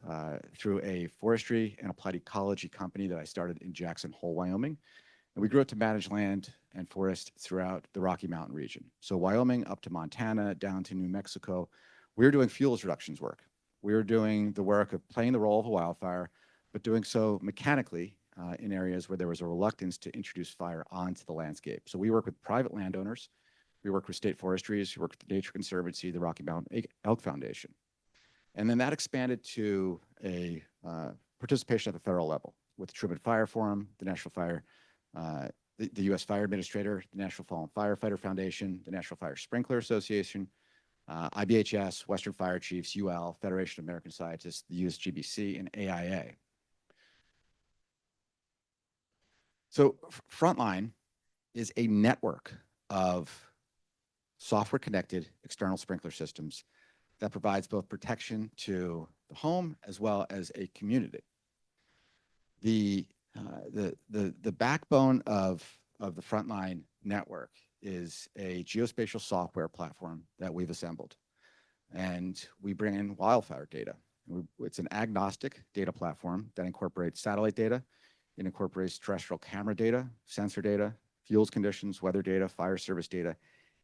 through a forestry and applied ecology company that I started in Jackson Hole, Wyoming. And we grew it to manage land and forest throughout the Rocky Mountain region. So Wyoming up to Montana, down to New Mexico, we were doing fuels reductions work. We were doing the work of playing the role of a wildfire, but doing so mechanically in areas where there was a reluctance to introduce fire onto the landscape. So we work with private landowners, we work with state forestries, we work with the Nature Conservancy, the Rocky Mountain Elk Foundation. And then that expanded to a participation at the federal level with the Truman Fire Forum, the National Fire, the U.S. Fire Administrator, the National Fallen Firefighter Foundation, the National Fire Sprinkler Association, IBHS, Western Fire Chiefs, UL, Federation of American Scientists, the USGBC, and AIA. So Frontline is a network of software-connected external sprinkler systems that provides both protection to the home as well as a community. The backbone of the Frontline network is a geospatial software platform that we've assembled. And we bring in wildfire data. It's an agnostic data platform that incorporates satellite data. It incorporates terrestrial camera data, sensor data, fuels conditions, weather data, fire service data,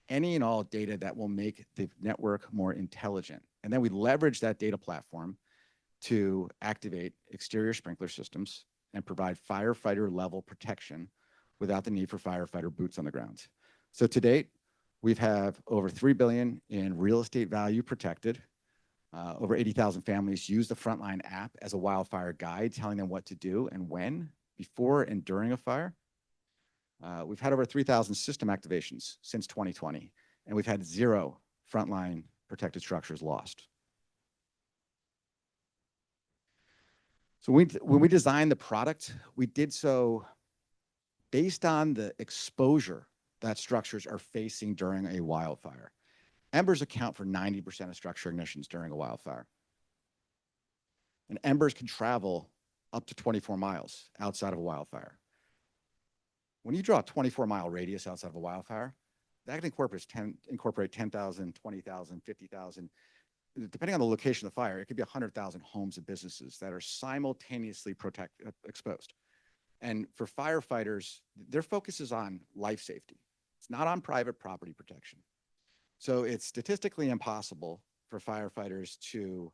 any and all data that will make the network more intelligent. And then we leverage that data platform to activate exterior sprinkler systems and provide firefighter level protection without the need for firefighter boots on the ground. So to date, we've have over $3 billion in real estate value protected. Over 80,000 families use the Frontline app as a wildfire guide, telling them what to do and when, before and during a fire. We've had over 3,000 system activations since 2020, and we've had 0 frontline protected structures lost. So when we designed the product, we did so based on the exposure that structures are facing during a wildfire. Embers account for 90% of structure ignitions during a wildfire. And embers can travel up to 24 miles outside of a wildfire. When you draw a 24-mile radius outside of a wildfire, that can incorporate 10,000, 20,000, 50,000. Depending on the location of the fire, it could be 100,000 homes and businesses that are simultaneously exposed. And for firefighters, their focus is on life safety. It's not on private property protection. So it's statistically impossible for firefighters to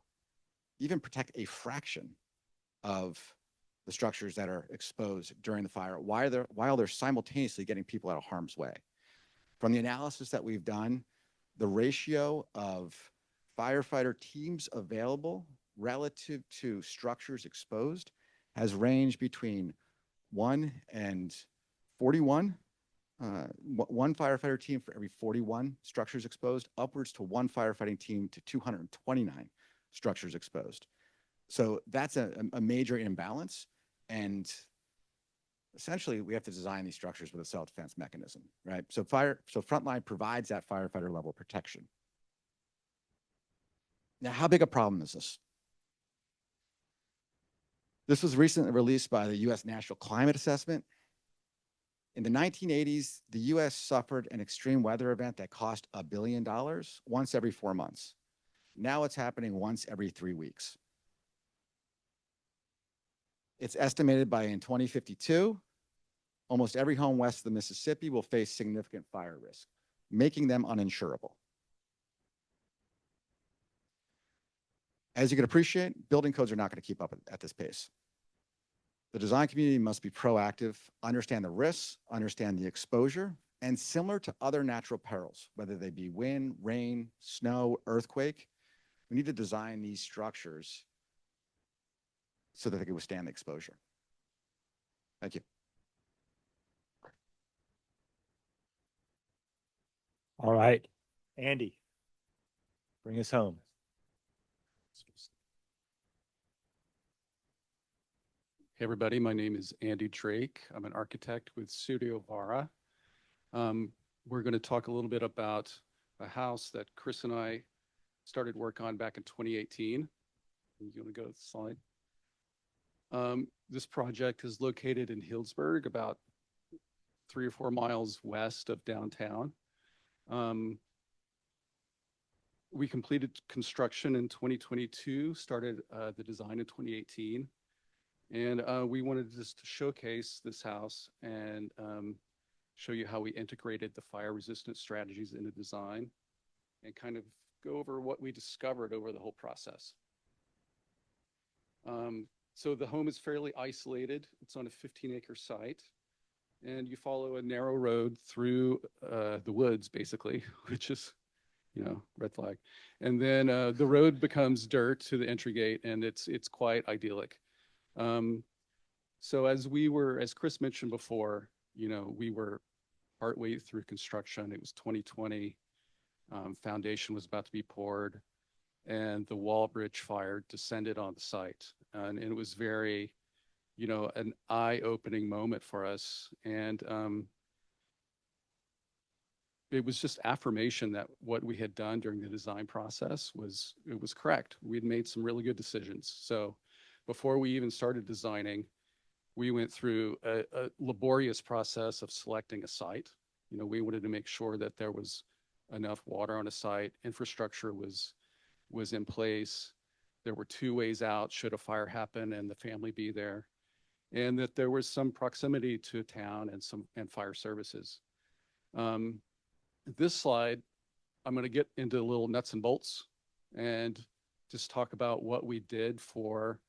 even protect a fraction of the structures that are exposed during the fire while they're simultaneously getting people out of harm's way. From the analysis that we've done, the ratio of firefighter teams available relative to structures exposed has ranged between 1 and 41. One firefighter team for every 41 structures exposed, upwards to 1 firefighting team to 229 structures exposed. So that's a major imbalance. And essentially, we have to design these structures with a self-defense mechanism, right? So Frontline provides that firefighter level protection. Now, how big a problem is this? This was recently released by the U.S. National Climate Assessment. In the 1980s, the U.S. suffered an extreme weather event that cost $1 billion once every 4 months. Now it's happening once every 3 weeks. It's estimated by in 2052, almost every home west of the Mississippi will face significant fire risk, making them uninsurable. As you can appreciate, building codes are not going to keep up at this pace. The design community must be proactive, understand the risks, understand the exposure, and similar to other natural perils, whether they be wind, rain, snow, earthquake, we need to design these structures so that they can withstand the exposure. Thank you. All right, Andy, bring us home. Hey everybody, my name is Andy Drake. I'm an architect with Studio VARA. We're going to talk a little bit about a house that Chris and I started work on back in 2018. You want to go to the slide? This project is located in Healdsburg, about 3 or 4 miles west of downtown. We completed construction in 2022, started the design in 2018. And we wanted just to showcase this house and show you how we integrated the fire resistant strategies into design and kind of go over what we discovered over the whole process. So the home is fairly isolated. It's on a 15-acre site. And you follow a narrow road through the woods, basically, which is, you know, red flag. And then the road becomes dirt to the entry gate, and it's quite idyllic. So as Chris mentioned before, you know, we were partway through construction. It was 2020. Foundation was about to be poured, and the Walbridge fire descended on the site. And it was very, you know, an eye-opening moment for us. And it was just affirmation that what we had done during the design process was correct. We'd made some really good decisions. So before we even started designing, we went through a laborious process of selecting a site. You know, we wanted to make sure that there was enough water on a site, infrastructure was in place. There were 2 ways out should a fire happen and the family be there, and that there was some proximity to town and fire services. This slide, I'm going to get into little nuts and bolts and just talk about what we did for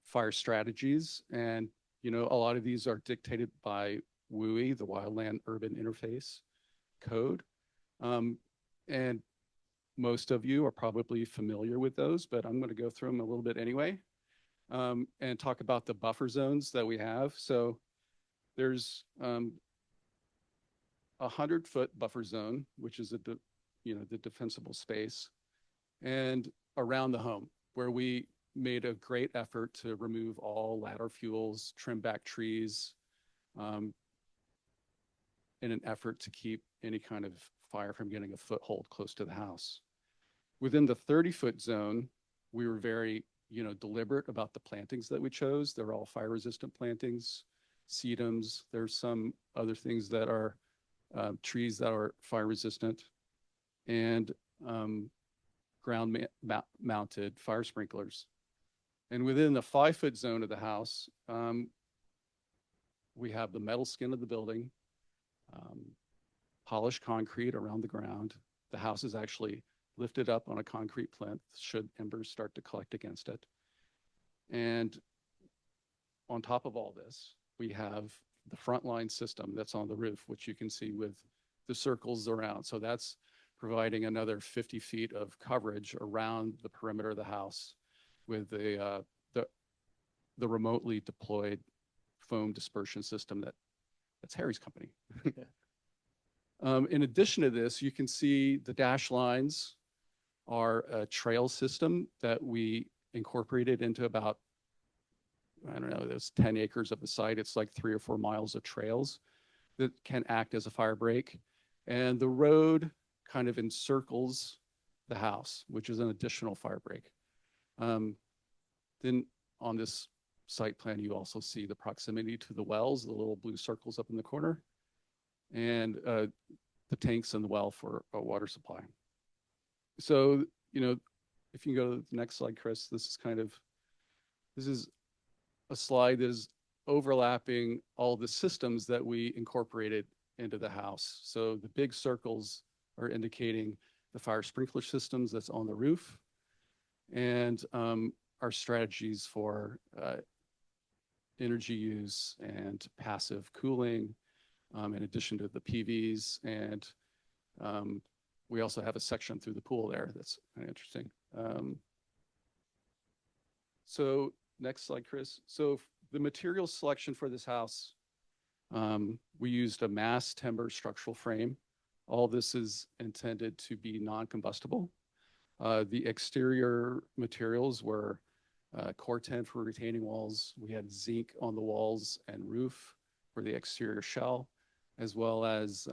fire strategies. And, you know, a lot of these are dictated by WUI, the Wildland Urban Interface Code. And most of you are probably familiar with those, but I'm going to go through them a little bit anyway, and talk about the buffer zones that we have. So there's 100-foot buffer zone, which is the defensible space, and around the home, where we made a great effort to remove all ladder fuels, trim back trees, in an effort to keep any kind of fire from getting a foothold close to the house. Within the 30-foot zone, we were very, deliberate about the plantings that we chose. They're all fire-resistant plantings, sedums. There's some other things that are trees that are fire-resistant, and ground-mounted fire sprinklers. And within the 5-foot zone of the house, we have the metal skin of the building, polished concrete around the ground. The house is actually lifted up on a concrete plinth should embers start to collect against it. And on top of all this, we have the frontline system that's on the roof, which you can see with the circles around. So that's providing another 50 feet of coverage around the perimeter of the house with the remotely deployed foam dispersion system that's Harry's company. In addition to this, you can see the dash lines are a trail system that we incorporated into about, I don't know, there's 10 acres of the site. It's like 3 or 4 miles of trails that can act as a fire break. And the road kind of encircles the house, which is an additional fire break. Then on this site plan, you also see the proximity to the wells, the little blue circles up in the corner, and the tanks and the well for a water supply. So, if you can go to the next slide, Chris, this is a slide that is overlapping all the systems that we incorporated into the house. So the big circles are indicating the fire sprinkler systems that's on the roof, and our strategies for energy use and passive cooling, in addition to the PVs. And we also have a section through the pool there that's kind of interesting. So next slide, Chris. So the material selection for this house, we used a mass timber structural frame. All this is intended to be non-combustible. The exterior materials were Corten for retaining walls. We had zinc on the walls and roof for the exterior shell, as well as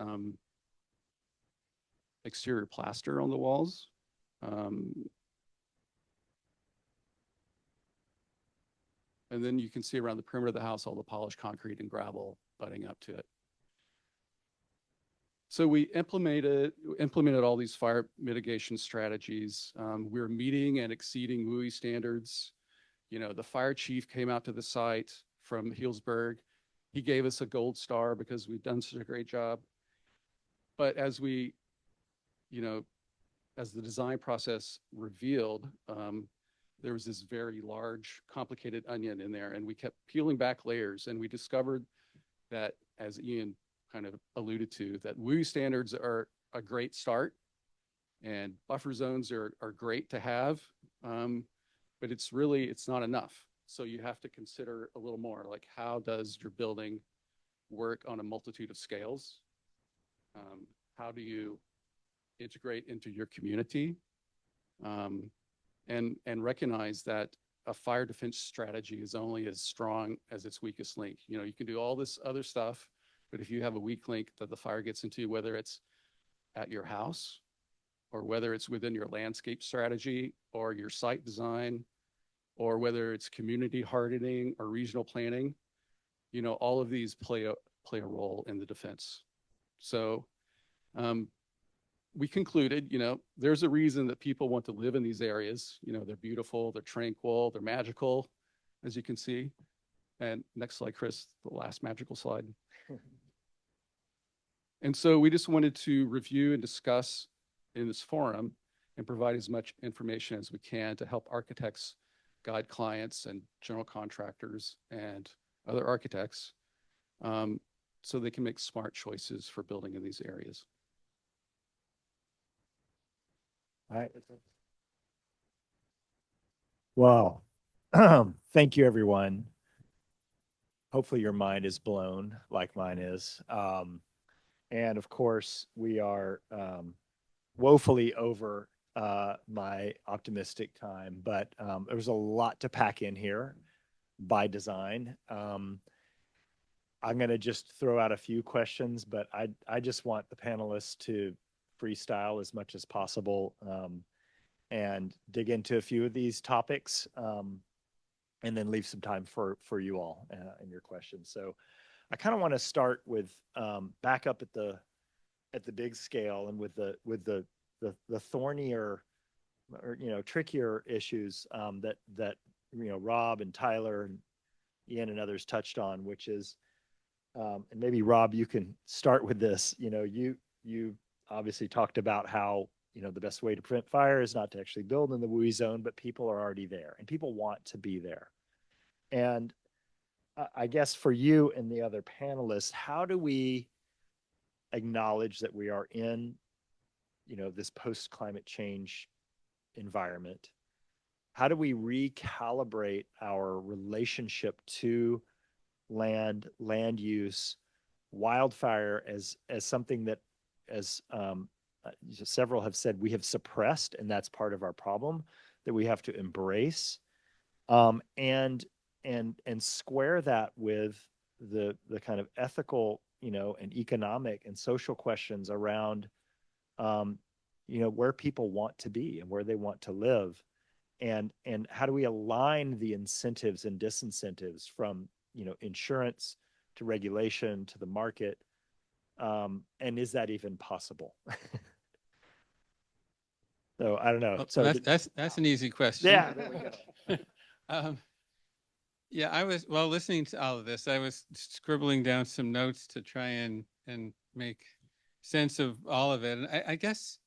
exterior plaster on the walls. And then you can see around the perimeter of the house all the polished concrete and gravel butting up to it. So we implemented all these fire mitigation strategies. We're meeting and exceeding WUI standards. The fire chief came out to the site from Healdsburg. He gave us a gold star because we've done such a great job. But as we, as the design process revealed, there was this very large, complicated onion in there, and we kept peeling back layers, and we discovered that, as Ian kind of alluded to, that WUI standards are a great start, and buffer zones are great to have, but it's not enough. So you have to consider a little more, like, how does your building work on a multitude of scales? How do you integrate into your community? And recognize that a fire defense strategy is only as strong as its weakest link. You can do all this other stuff, but if you have a weak link that the fire gets into, whether it's at your house or whether it's within your landscape strategy or your site design, or whether it's community hardening or regional planning, all of these play a role in the defense. So we concluded, there's a reason that people want to live in these areas. They're beautiful, they're tranquil, they're magical, as you can see. And next slide, Chris, the last magical slide. And so we just wanted to review and discuss in this forum and provide as much information as we can to help architects guide clients and general contractors and other architects so they can make smart choices for building in these areas. All right. Well, thank you, everyone. Hopefully your mind is blown like mine is. And of course, we are woefully over my optimistic time, but there was a lot to pack in here by design. I'm going to just throw out a few questions, but I just want the panelists to freestyle as much as possible and dig into a few of these topics, and then leave some time for you all and your questions. So I kind of want to start with back up at the big scale and with the thornier or trickier issues that Rob and Tyler and Ian and others touched on, which is and maybe Rob, you can start with this. You obviously talked about how the best way to prevent fire is not to actually build in the WUI zone, but people are already there and people want to be there. And I guess for you and the other panelists, how do we acknowledge that we are in this post climate change environment? How do we recalibrate our relationship to land use, wildfire as something that, as several have said, we have suppressed, and that's part of our problem that we have to embrace, and square that with the kind of ethical, and economic and social questions around, where people want to be and where they want to live, and how do we align the incentives and disincentives from insurance to regulation to the market, and is that even possible? So I don't know. Well, So that's an easy question. yeah, there we go. Yeah, while listening to all of this, I was scribbling down some notes to try and make sense of all of it. And I guess,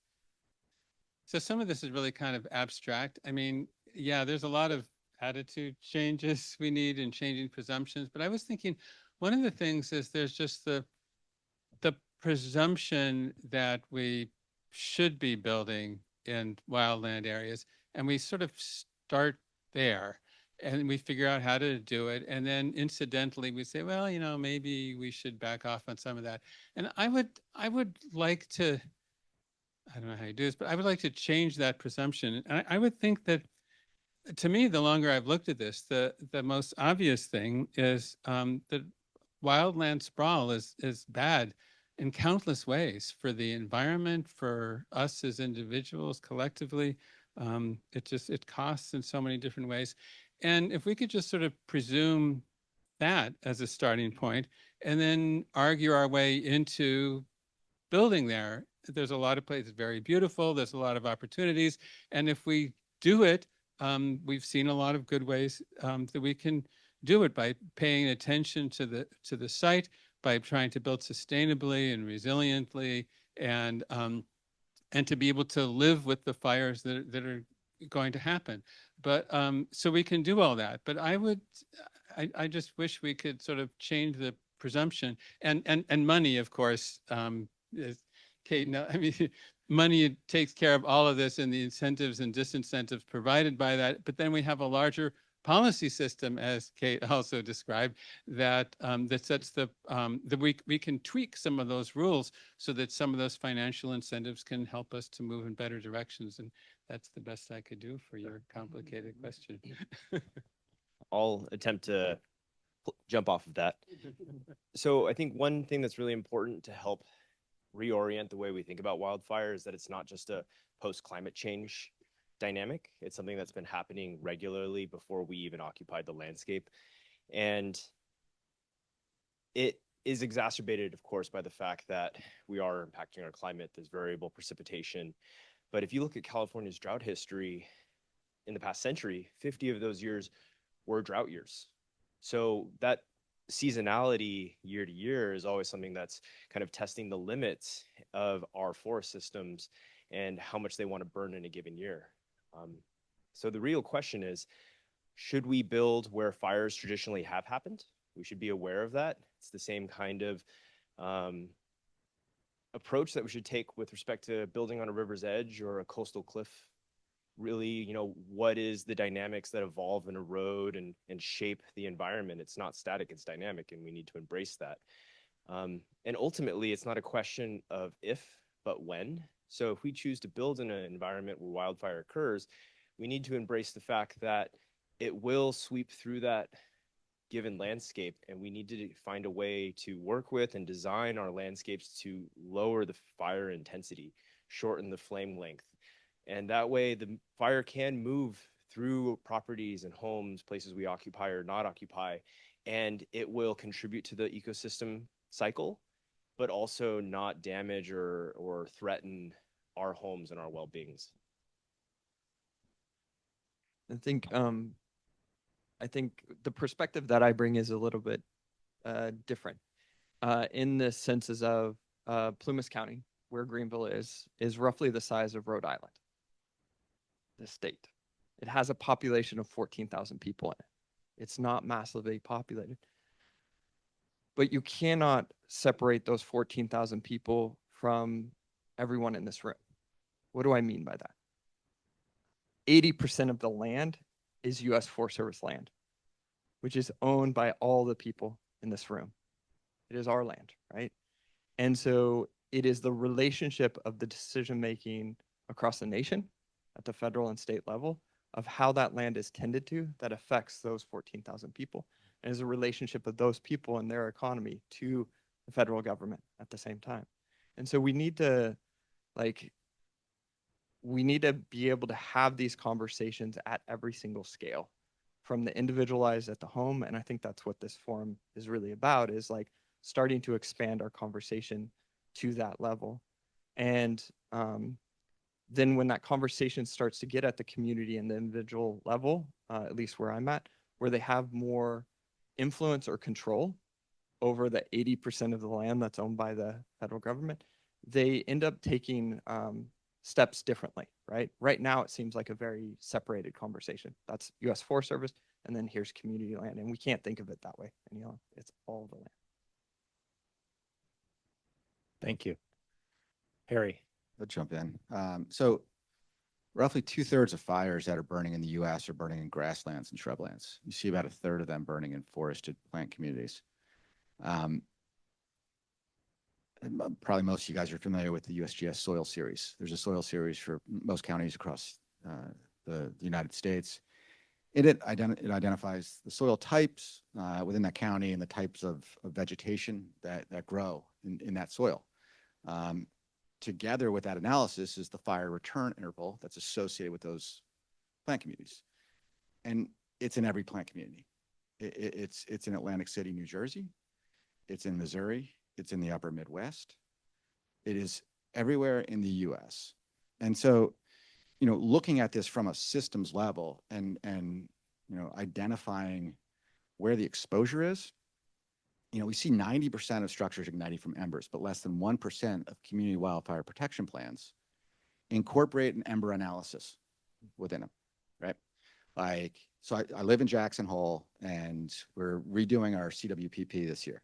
so some of this is really kind of abstract. I mean, yeah, there's a lot of attitude changes we need and changing presumptions. But I was thinking one of the things is there's just the presumption that we should be building in wildland areas. And we sort of start there and we figure out how to do it. And then incidentally, we say, well, maybe we should back off on some of that. And I would like to, I don't know how you do this, but I would like to change that presumption. And I would think that, to me, the longer I've looked at this, the most obvious thing is that wildland sprawl is bad in countless ways for the environment, for us as individuals collectively. It costs in so many different ways. And if we could just sort of presume that as a starting point and then argue our way into building there, there's a lot of places very beautiful, there's a lot of opportunities. And if we do it, we've seen a lot of good ways that we can do it by paying attention to the site, by trying to build sustainably and resiliently, and to be able to live with the fires that are going to happen. But so we can do all that. But I just wish we could sort of change the presumption, and money, of course, is, Kate, no, I mean, money takes care of all of this and the incentives and disincentives provided by that. But then we have a larger policy system, as Kate also described, that that sets that we can tweak some of those rules so that some of those financial incentives can help us to move in better directions. And that's the best I could do for your complicated question. I'll attempt to jump off of that. So I think one thing that's really important to help reorient the way we think about wildfire is that it's not just a post-climate change dynamic. It's something that's been happening regularly before we even occupied the landscape. And it is exacerbated, of course, by the fact that we are impacting our climate. There's variable precipitation. But if you look at California's drought history in the past century, 50 of those years were drought years. So that seasonality year to year is always something that's kind of testing the limits of our forest systems and how much they want to burn in a given year. So the real question is, should we build where fires traditionally have happened? We should be aware of that. It's the same kind of approach that we should take with respect to building on a river's edge or a coastal cliff. Really, what is the dynamics that evolve and erode and shape the environment? It's not static, it's dynamic, and we need to embrace that. And ultimately, it's not a question of if, but when. So if we choose to build in an environment where wildfire occurs, we need to embrace the fact that it will sweep through that given landscape, and we need to find a way to work with and design our landscapes to lower the fire intensity, shorten the flame length. And that way the fire can move through properties and homes, places we occupy or not occupy, and it will contribute to the ecosystem cycle, but also not damage or threaten our homes and our well-beings. I think the perspective that I bring is a little bit different in the senses of Plumas County, where Greenville is roughly the size of Rhode Island, the state. It has a population of 14,000 people in it. It's not massively populated. But you cannot separate those 14,000 people from everyone in this room. What do I mean by that? 80% of the land is U.S. Forest Service land, which is owned by all the people in this room. It is our land, right? And so it is the relationship of the decision-making across the nation at the federal and state level of how that land is tended to that affects those 14,000 people. And is a relationship of those people and their economy to the federal government at the same time. And so we need to be able to have these conversations at every single scale, from the individualized at the home. And I think that's what this forum is really about, is like starting to expand our conversation to that level. And then when that conversation starts to get at the community and the individual level, at least where I'm at, where they have more influence or control over the 80% of the land that's owned by the federal government, they end up taking steps differently, right? Right now, it seems like a very separated conversation. That's U.S. Forest Service, and then here's community land. And we can't think of it that way any longer. It's all the land. Thank you. Harry. I'll jump in. So roughly 2/3 of fires that are burning in the U.S. are burning in grasslands and shrublands. You see about 1/3 of them burning in forested plant communities. Probably most of you guys are familiar with the USGS soil series. There's a soil series for most counties across the United States. It identifies the soil types within that county and the types of vegetation that grow in that soil. Together with that analysis is the fire return interval that's associated with those plant communities. And it's in every plant community. It's in Atlantic City, New Jersey. It's in Missouri. It's in the upper Midwest. It is everywhere in the US. And so, looking at this from a systems level and identifying where the exposure is, we see 90% of structures igniting from embers, but less than 1% of community wildfire protection plans incorporate an ember analysis within them, right? So I live in Jackson Hole, and we're redoing our CWPP this year.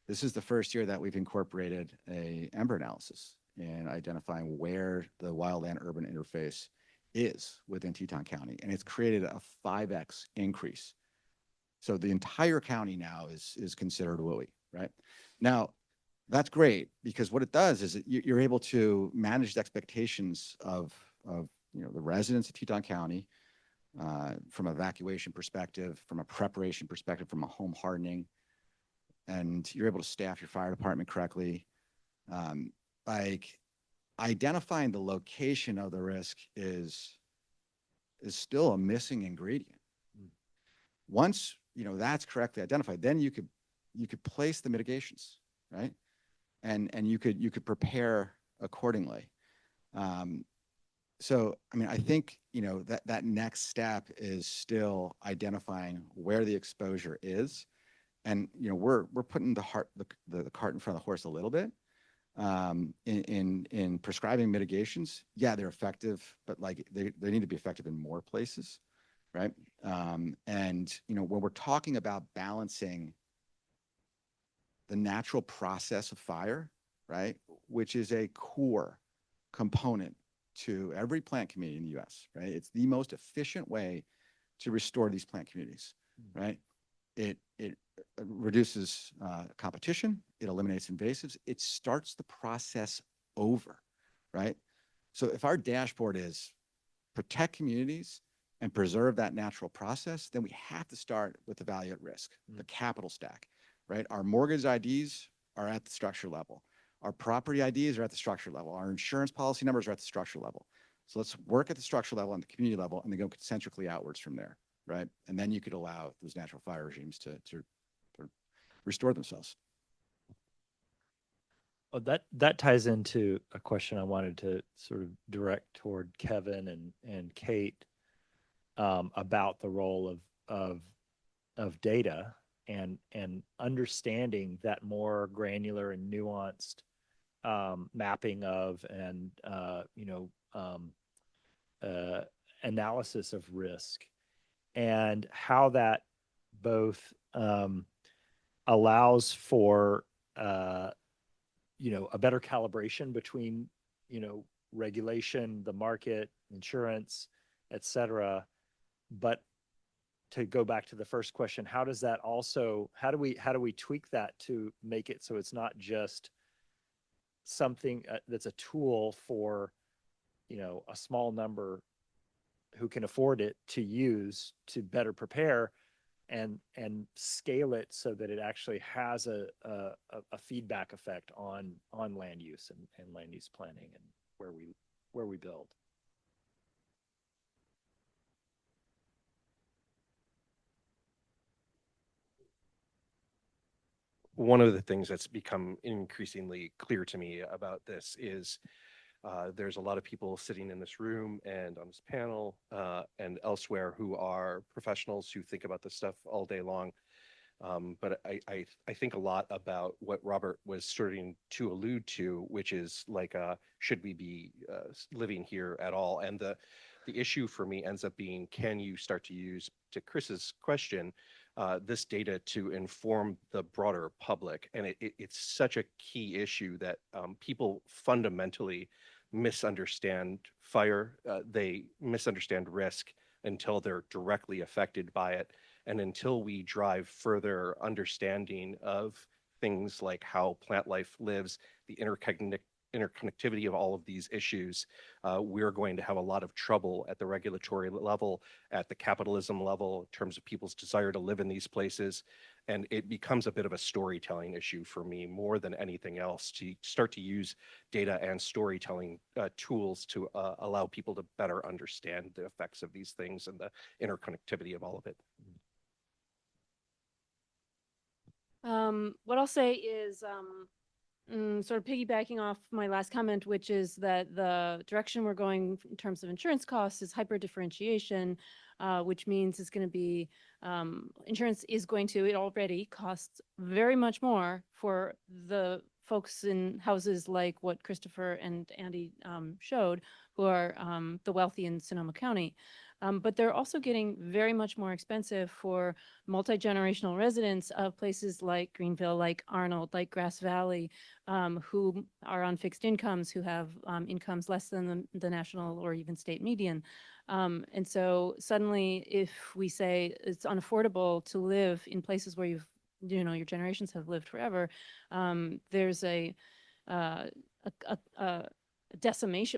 This is the first year that we've incorporated a ember analysis in identifying where the wildland urban interface is within Teton County, and it's created a 5x increase. So the entire county now is considered WUI, right? Now, that's great, because what it does is you're able to manage the expectations of the residents of Teton County from an evacuation perspective, from a preparation perspective, from a home hardening, and you're able to staff your fire department correctly. Identifying the location of the risk is still a missing ingredient. Once that's correctly identified, then you could place the mitigations, right? And you could prepare accordingly. So I think that next step is still identifying where the exposure is, and we're putting the cart in front of the horse a little bit in prescribing mitigations. Yeah, they're effective, but they need to be effective in more places, right? And when we're talking about balancing the natural process of fire, right, which is a core component to every plant community in the U.S., right? It's the most efficient way to restore these plant communities, right? It reduces competition. It eliminates invasives. It starts the process over, right? So if our dashboard is protect communities and preserve that natural process, then we have to start with the value at risk, the capital stack, right? Our mortgage IDs are at the structure level. Our property IDs are at the structure level. Our insurance policy numbers are at the structure level. So let's work at the structure level and the community level and then go concentrically outwards from there, right? And then you could allow those natural fire regimes to restore themselves. Oh, that ties into a question I wanted to sort of direct toward Kevin and Kate about the role of data and understanding that more granular and nuanced mapping of and analysis of risk, and how that both allows for a better calibration between regulation, the market, insurance, et cetera. But to go back to the first question, how does that also, how do we tweak that to make it so it's not just something that's a tool for a small number who can afford it to use to better prepare, and scale it so that it actually has a feedback effect on land use and land use planning and where we build. One of the things that's become increasingly clear to me about this is there's a lot of people sitting in this room and on this panel and elsewhere who are professionals who think about this stuff all day long. But I think a lot about what Robert was starting to allude to, which is like, should we be living here at all? And the issue for me ends up being, can you start to use, to Chris's question, this data to inform the broader public? And it's such a key issue that people fundamentally misunderstand fire. They misunderstand risk until they're directly affected by it. And until we drive further understanding of things like how plant life lives, the interconnectivity of all of these issues, we're going to have a lot of trouble at the regulatory level, at the capitalism level, in terms of people's desire to live in these places. And it becomes a bit of a storytelling issue for me more than anything else, to start to use data and storytelling tools to allow people to better understand the effects of these things and the interconnectivity of all of it. What I'll say is sort of piggybacking off my last comment, which is that the direction we're going in terms of insurance costs is hyper differentiation, which means it's going to be insurance is going to, it already costs very much more for the folks in houses like what Christopher and Andy showed, who are the wealthy in Sonoma County. But they're also getting very much more expensive for multi-generational residents of places like Greenville, like Arnold, like Grass Valley, who are on fixed incomes, who have incomes less than the national or even state median. And so suddenly, if we say it's unaffordable to live in places where your generations have lived forever, there's a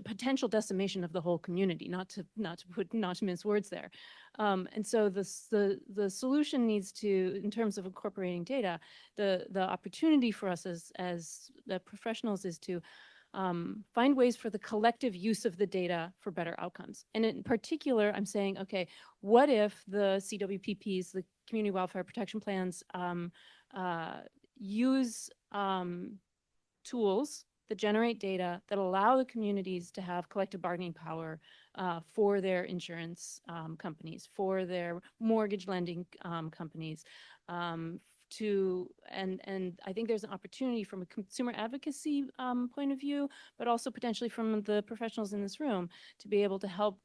potential decimation of the whole community, not to mince words there. And so the solution needs to, in terms of incorporating data, the opportunity for us as the professionals is to find ways for the collective use of the data for better outcomes. And in particular, I'm saying, okay, what if the CWPPs, the Community Wildfire Protection Plans, use tools that generate data that allow the communities to have collective bargaining power for their insurance companies, for their mortgage lending companies, and I think there's an opportunity from a consumer advocacy point of view, but also potentially from the professionals in this room to be able to help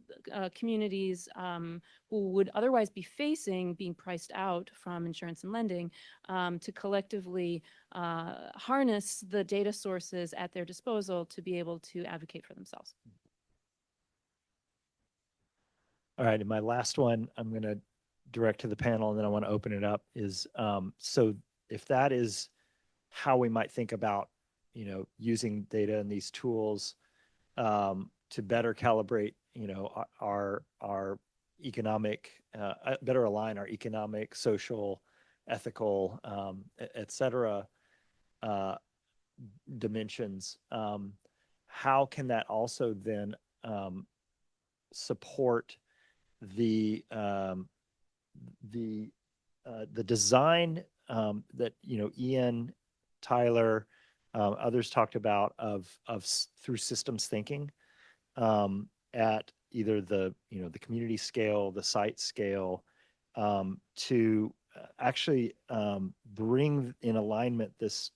communities who would otherwise be facing being priced out from insurance and lending to collectively harness the data sources at their disposal to be able to advocate for themselves. All right, and my last one, I'm going to direct to the panel, and then I want to open it up, is so if that is how we might think about, using data and these tools to better calibrate, our economic, better align our economic, social, ethical, et cetera, dimensions. How can that also then support the design that Ian, Tyler, others talked about through systems thinking at either the community scale, the site scale, to actually bring in alignment these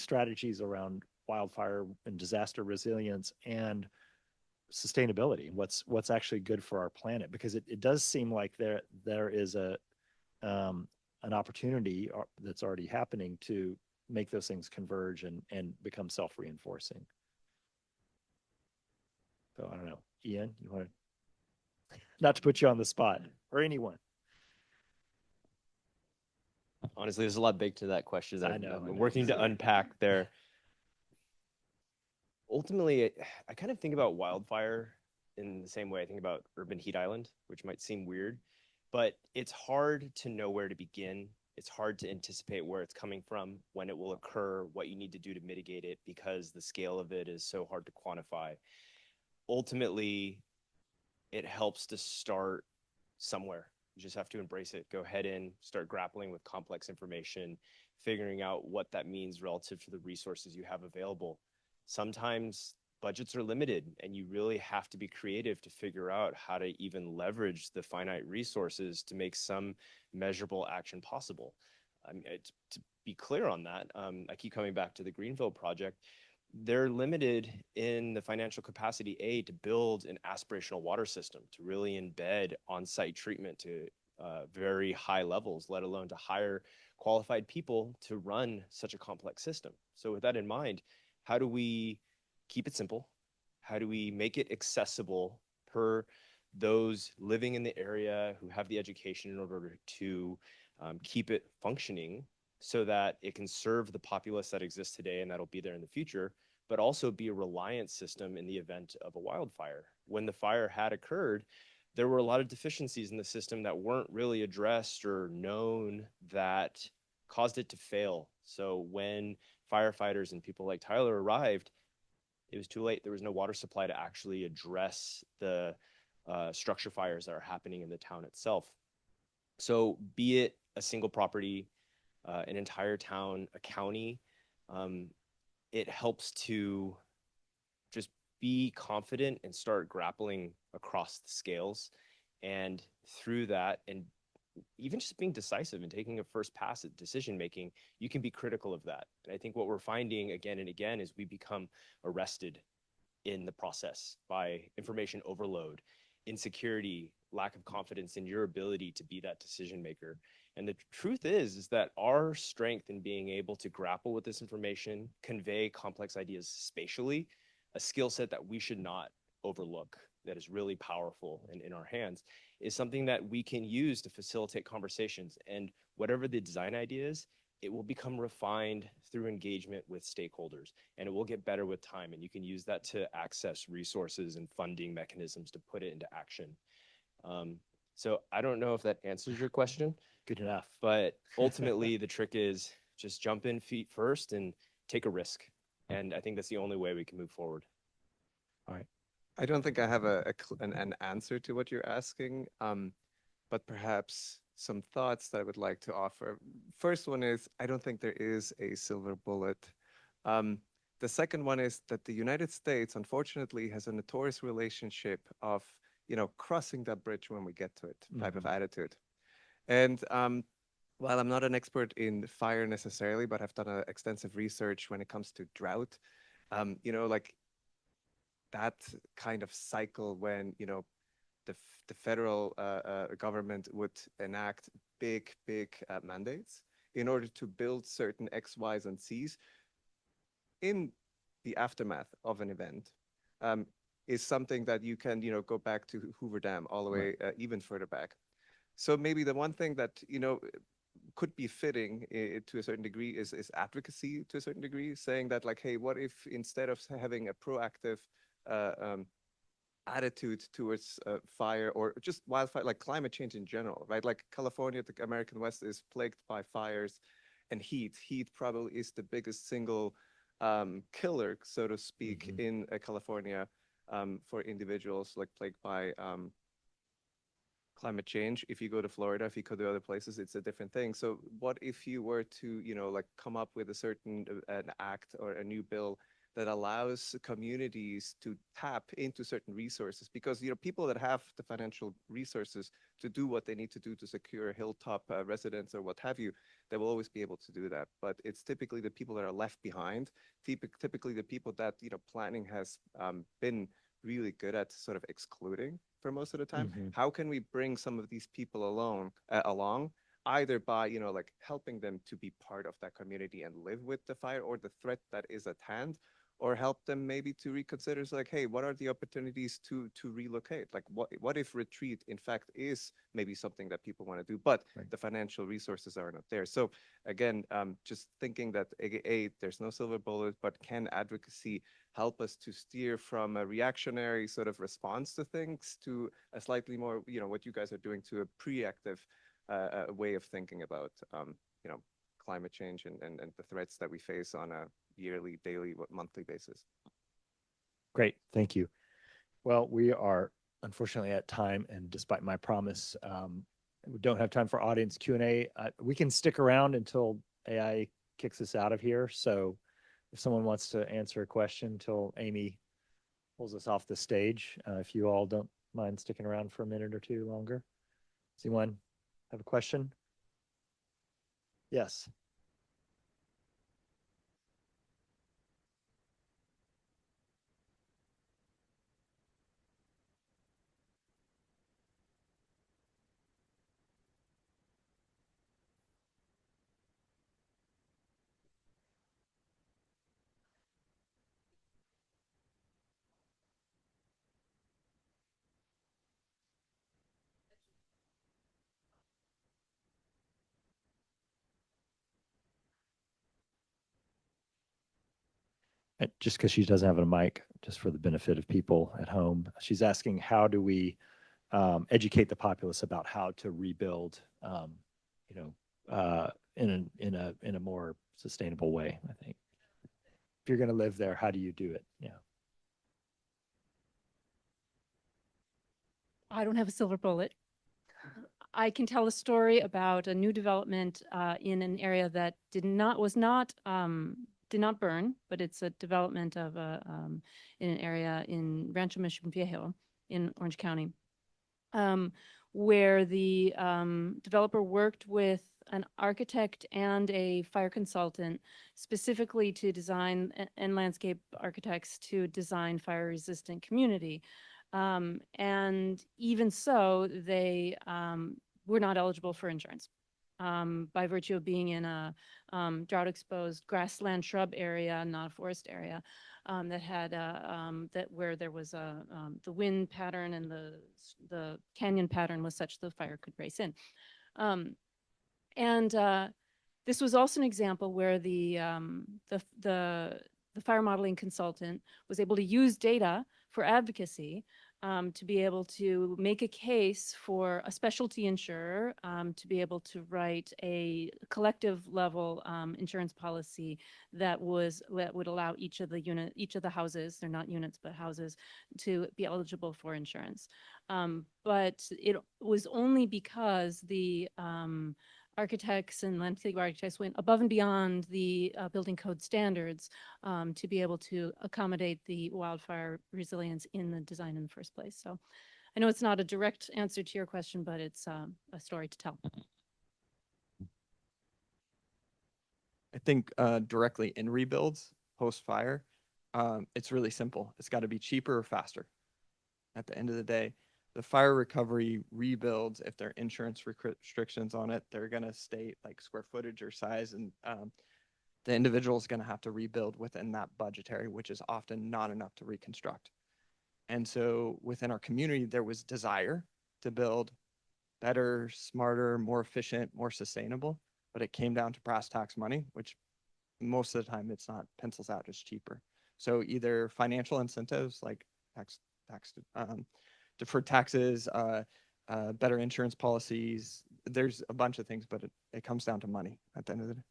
strategies around wildfire and disaster resilience and sustainability, what's actually good for our planet, because it does seem like there is an opportunity that's already happening to make those things converge and become self-reinforcing. So I don't know, Ian, you want to, not to put you on the spot, or anyone. Honestly, there's a lot baked to that question that I know, I'm working to unpack there. Ultimately, I kind of think about wildfire in the same way I think about urban heat island, which might seem weird, but it's hard to know where to begin. It's hard to anticipate where it's coming from, when it will occur, what you need to do to mitigate it, because the scale of it is so hard to quantify. Ultimately, it helps to start somewhere. You just have to embrace it. Go head in, start grappling with complex information, figuring out what that means relative to the resources you have available. Sometimes budgets are limited and you really have to be creative to figure out how to even leverage the finite resources to make some measurable action possible. To be clear on that, I keep coming back to the Greenville project. They're limited in the financial capacity, to build an aspirational water system, to really embed on-site treatment to very high levels, let alone to hire qualified people to run such a complex system. So with that in mind, how do we keep it simple? How do we make it accessible per those living in the area who have the education in order to keep it functioning so that it can serve the populace that exists today and that'll be there in the future, but also be a reliant system in the event of a wildfire? When the fire had occurred, there were a lot of deficiencies in the system that weren't really addressed or known that caused it to fail. So when firefighters and people like Tyler arrived, it was too late. There was no water supply to actually address the structure fires that are happening in the town itself. So be it a single property, an entire town, a county, it helps to just be confident and start grappling across the scales. And through that, and even just being decisive and taking a first pass at decision making, you can be critical of that. And I think what we're finding again and again is we become arrested in the process by information overload, insecurity, lack of confidence in your ability to be that decision maker. And the truth is that our strength in being able to grapple with this information, convey complex ideas spatially, a skill set that we should not overlook, that is really powerful and in our hands, is something that we can use to facilitate conversations. And whatever the design idea is, it will become refined through engagement with stakeholders, and it will get better with time. And you can use that to access resources and funding mechanisms to put it into action. So I don't know if that answers your question. Good enough. But ultimately, the trick is just jump in feet first and take a risk. And I think that's the only way we can move forward. All right. I don't think I have an answer to what you're asking, but perhaps some thoughts that I would like to offer. First one is, I don't think there is a silver bullet. The second one is that the United States, unfortunately, has a notorious relationship of, crossing that bridge when we get to it type of attitude. And while I'm not an expert in fire necessarily, but I've done extensive research when it comes to drought, like that kind of cycle when, the federal government would enact big mandates in order to build certain X, Ys, and Cs in the aftermath of an event, is something that you can, go back to Hoover Dam all the way even further back. So maybe the one thing that, could be fitting to a certain degree is advocacy to a certain degree, saying that like, hey, what if instead of having a proactive attitude towards fire or just wildfire, like climate change in general, right? Like California, the American West is plagued by fires and heat. Heat probably is the biggest single killer, so to speak, in California for individuals like plagued by climate change. If you go to Florida, if you go to other places, it's a different thing. So what if you were to, you know, like come up with a certain an act or a new bill that allows communities to tap into certain resources? Because, you know, people that have the financial resources to do what they need to do to secure a hilltop residence or what have you, they will always be able to do that. But it's typically the people that are left behind, typically the people that, you know, planning has been really good at sort of excluding for most of the time. How can we bring some of these people along, either by, you know, like helping them to be part of that community and live with the fire or the threat that is at hand, or help them maybe to reconsider, so like, hey, what are the opportunities to relocate? Like what if retreat in fact is maybe something that people want to do, but the financial resources are not there. So again, just thinking that there's no silver bullet, but can advocacy help us to steer from a reactionary sort of response to things to a slightly more, you know, what you guys are doing, to a proactive way of thinking about, you know, climate change and the threats that we face on a yearly, daily, monthly basis. Great, thank you. Well, we are unfortunately at time, and despite my promise, we don't have time for audience Q&A. We can stick around until AI kicks us out of here. So if someone wants to answer a question until Amy pulls us off the stage, if you all don't mind sticking around for a minute or two longer. Does anyone have a question? Yes. Just because she doesn't have a mic, just for the benefit of people at home, she's asking, how do we educate the populace about how to rebuild, you know, in a more sustainable way? I think if you're going to live there, how do you do it? Yeah. I don't have a silver bullet. I can tell a story about a new development in an area that did not burn, but it's a development of in an area in Rancho Mission Viejo in Orange County, where the developer worked with an architect and a fire consultant specifically to design, and landscape architects to design fire-resistant community. And even so, they were not eligible for insurance by virtue of being in a drought-exposed grassland shrub area, not a forest area, that had where there was the wind pattern and the canyon pattern was such the fire could race in. This was also an example where the fire modeling consultant was able to use data for advocacy to be able to make a case for a specialty insurer to be able to write a collective level insurance policy that would allow each of the houses, they're not units but houses, to be eligible for insurance. But it was only because the architects and landscape architects went above and beyond the building code standards to be able to accommodate the wildfire resilience in the design in the first place. So I know it's not a direct answer to your question, but it's a story to tell. I think directly in rebuilds post-fire, it's really simple. It's got to be cheaper or faster. At the end of the day, the fire recovery rebuilds, if there are insurance restrictions on it, they're going to state like square footage or size, and the individual is going to have to rebuild within that budgetary, which is often not enough to reconstruct. And so within our community, there was desire to build better, smarter, more efficient, more sustainable. but it came down to brass tacks money, which most of the time it's not pencils out, it's cheaper. So either financial incentives like deferred taxes, better insurance policies. There's a bunch of things, but it comes down to money at the end of the day.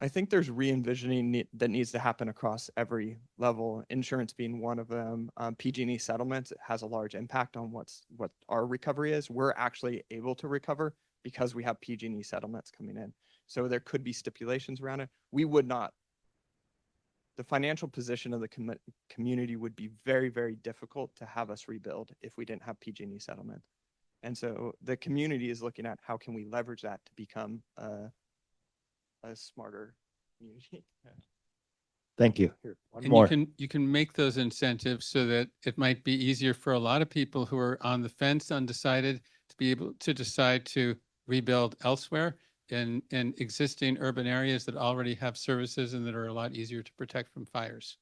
I think there's re-envisioning that needs to happen across every level, insurance being one of them. PG&E settlements has a large impact on what our recovery is. We're actually able to recover because we have PG&E settlements coming in. So there could be stipulations around it. We would not. The financial position of the community would be very, very difficult to have us rebuild if we didn't have PG&E settlement. And so the community is looking at how can we leverage that to become a smarter community. Thank you. Here, one And more. you can make those incentives so that it might be easier for a lot of people who are on the fence, undecided, to be able to decide to rebuild elsewhere in existing urban areas that already have services and that are a lot easier to protect from fires.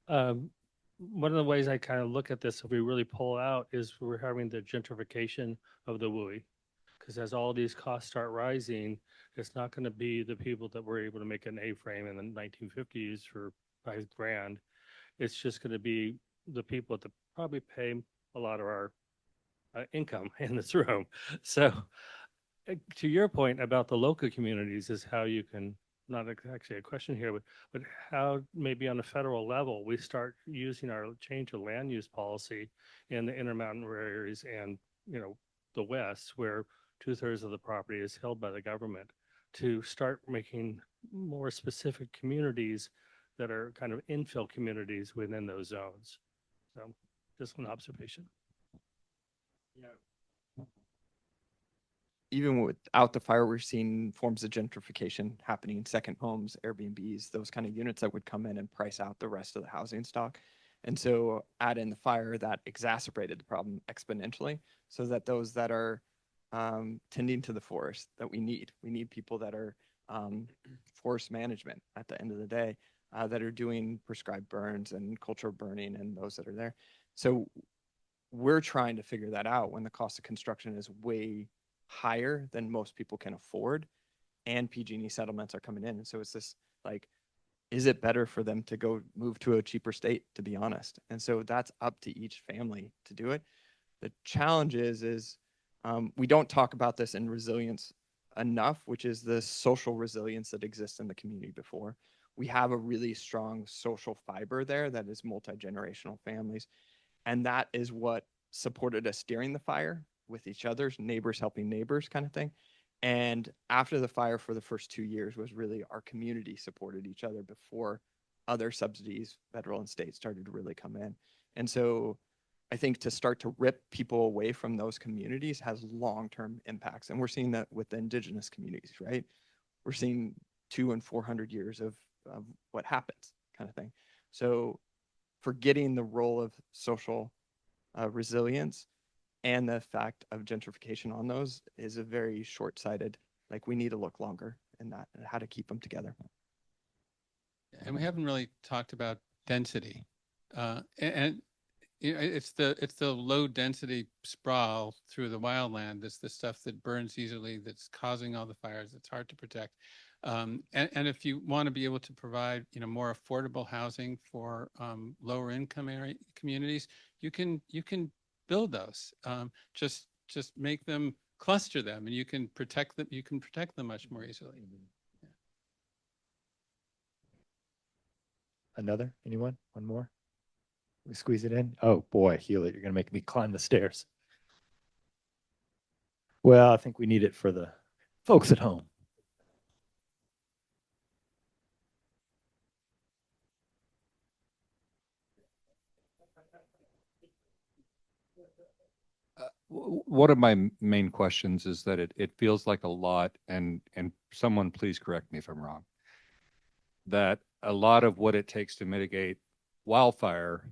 One of the ways I kind of look at this, if we really pull out, is we're having the gentrification of the WUI. Because as all these costs start rising, it's not going to be the people that were able to make an A-frame in the 1950s for $5,000. It's just going to be the people that probably pay a lot of our income in this room. So to your point about the local communities is how you can, not actually a question here, but how maybe on a federal level, we start using our change of land use policy in the intermountain areas and, the West, where 2/3 of the property is held by the government, to start making more specific communities that are kind of infill communities within those zones. So just one observation. Even without the fire, we're seeing forms of gentrification happening, second homes, Airbnbs, those kind of units that would come in and price out the rest of the housing stock. And so add in the fire, that exacerbated the problem exponentially, so that those that are tending to the forest that we need people that are forest management at the end of the day, that are doing prescribed burns and culture burning and those that are there. So we're trying to figure that out when the cost of construction is way higher than most people can afford, and PG&E settlements are coming in. And so it's this like, is it better for them to go move to a cheaper state, to be honest? And so that's up to each family to do it. The challenge is we don't talk about this in resilience enough, which is the social resilience that exists in the community before. We have a really strong social fiber there that is multi-generational families. And that is what supported us during the fire with each other's neighbors helping neighbors kind of thing. And after the fire, for the first 2 years, was really our community supported each other before other subsidies, federal and state, started to really come in. And so I think to start to rip people away from those communities has long-term impacts. And we're seeing that with the indigenous communities, right? We're seeing 200 and 400 years of what happens kind of thing. So forgetting the role of social resilience and the fact of gentrification on those is a very short-sighted, like we need to look longer in that and how to keep them together. And we haven't really talked about density. And it's the low density sprawl through the wildland. That's the stuff that burns easily, that's causing all the fires. It's hard to protect. And if you want to be able to provide, more affordable housing for lower income communities, you can build those. Just make them, cluster them, and you can protect them. You can protect them much more easily. Yeah. Another? Anyone? One more? We squeeze it in. Oh boy, Hewlett, you're gonna make me climb the stairs. Well, I think we need it for the folks at home. One of my main questions is that it feels like a lot, and someone please correct me if I'm wrong, that a lot of what it takes to mitigate wildfire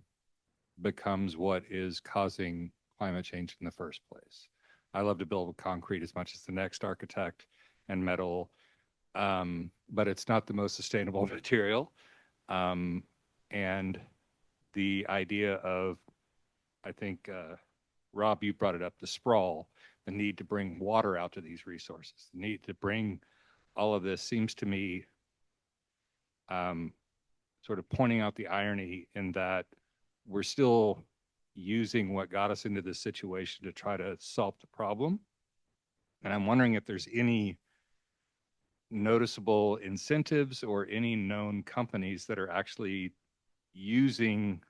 becomes what is causing climate change in the first place. I love to build with concrete as much as the next architect, and metal, but it's not the most sustainable material. And the idea of, I think, Rob, you brought it up, the sprawl, the need to bring water out to these resources, the need to bring all of this seems to me sort of pointing out the irony in that we're still using what got us into this situation to try to solve the problem. And I'm wondering if there's any noticeable incentives or any known companies that are actually using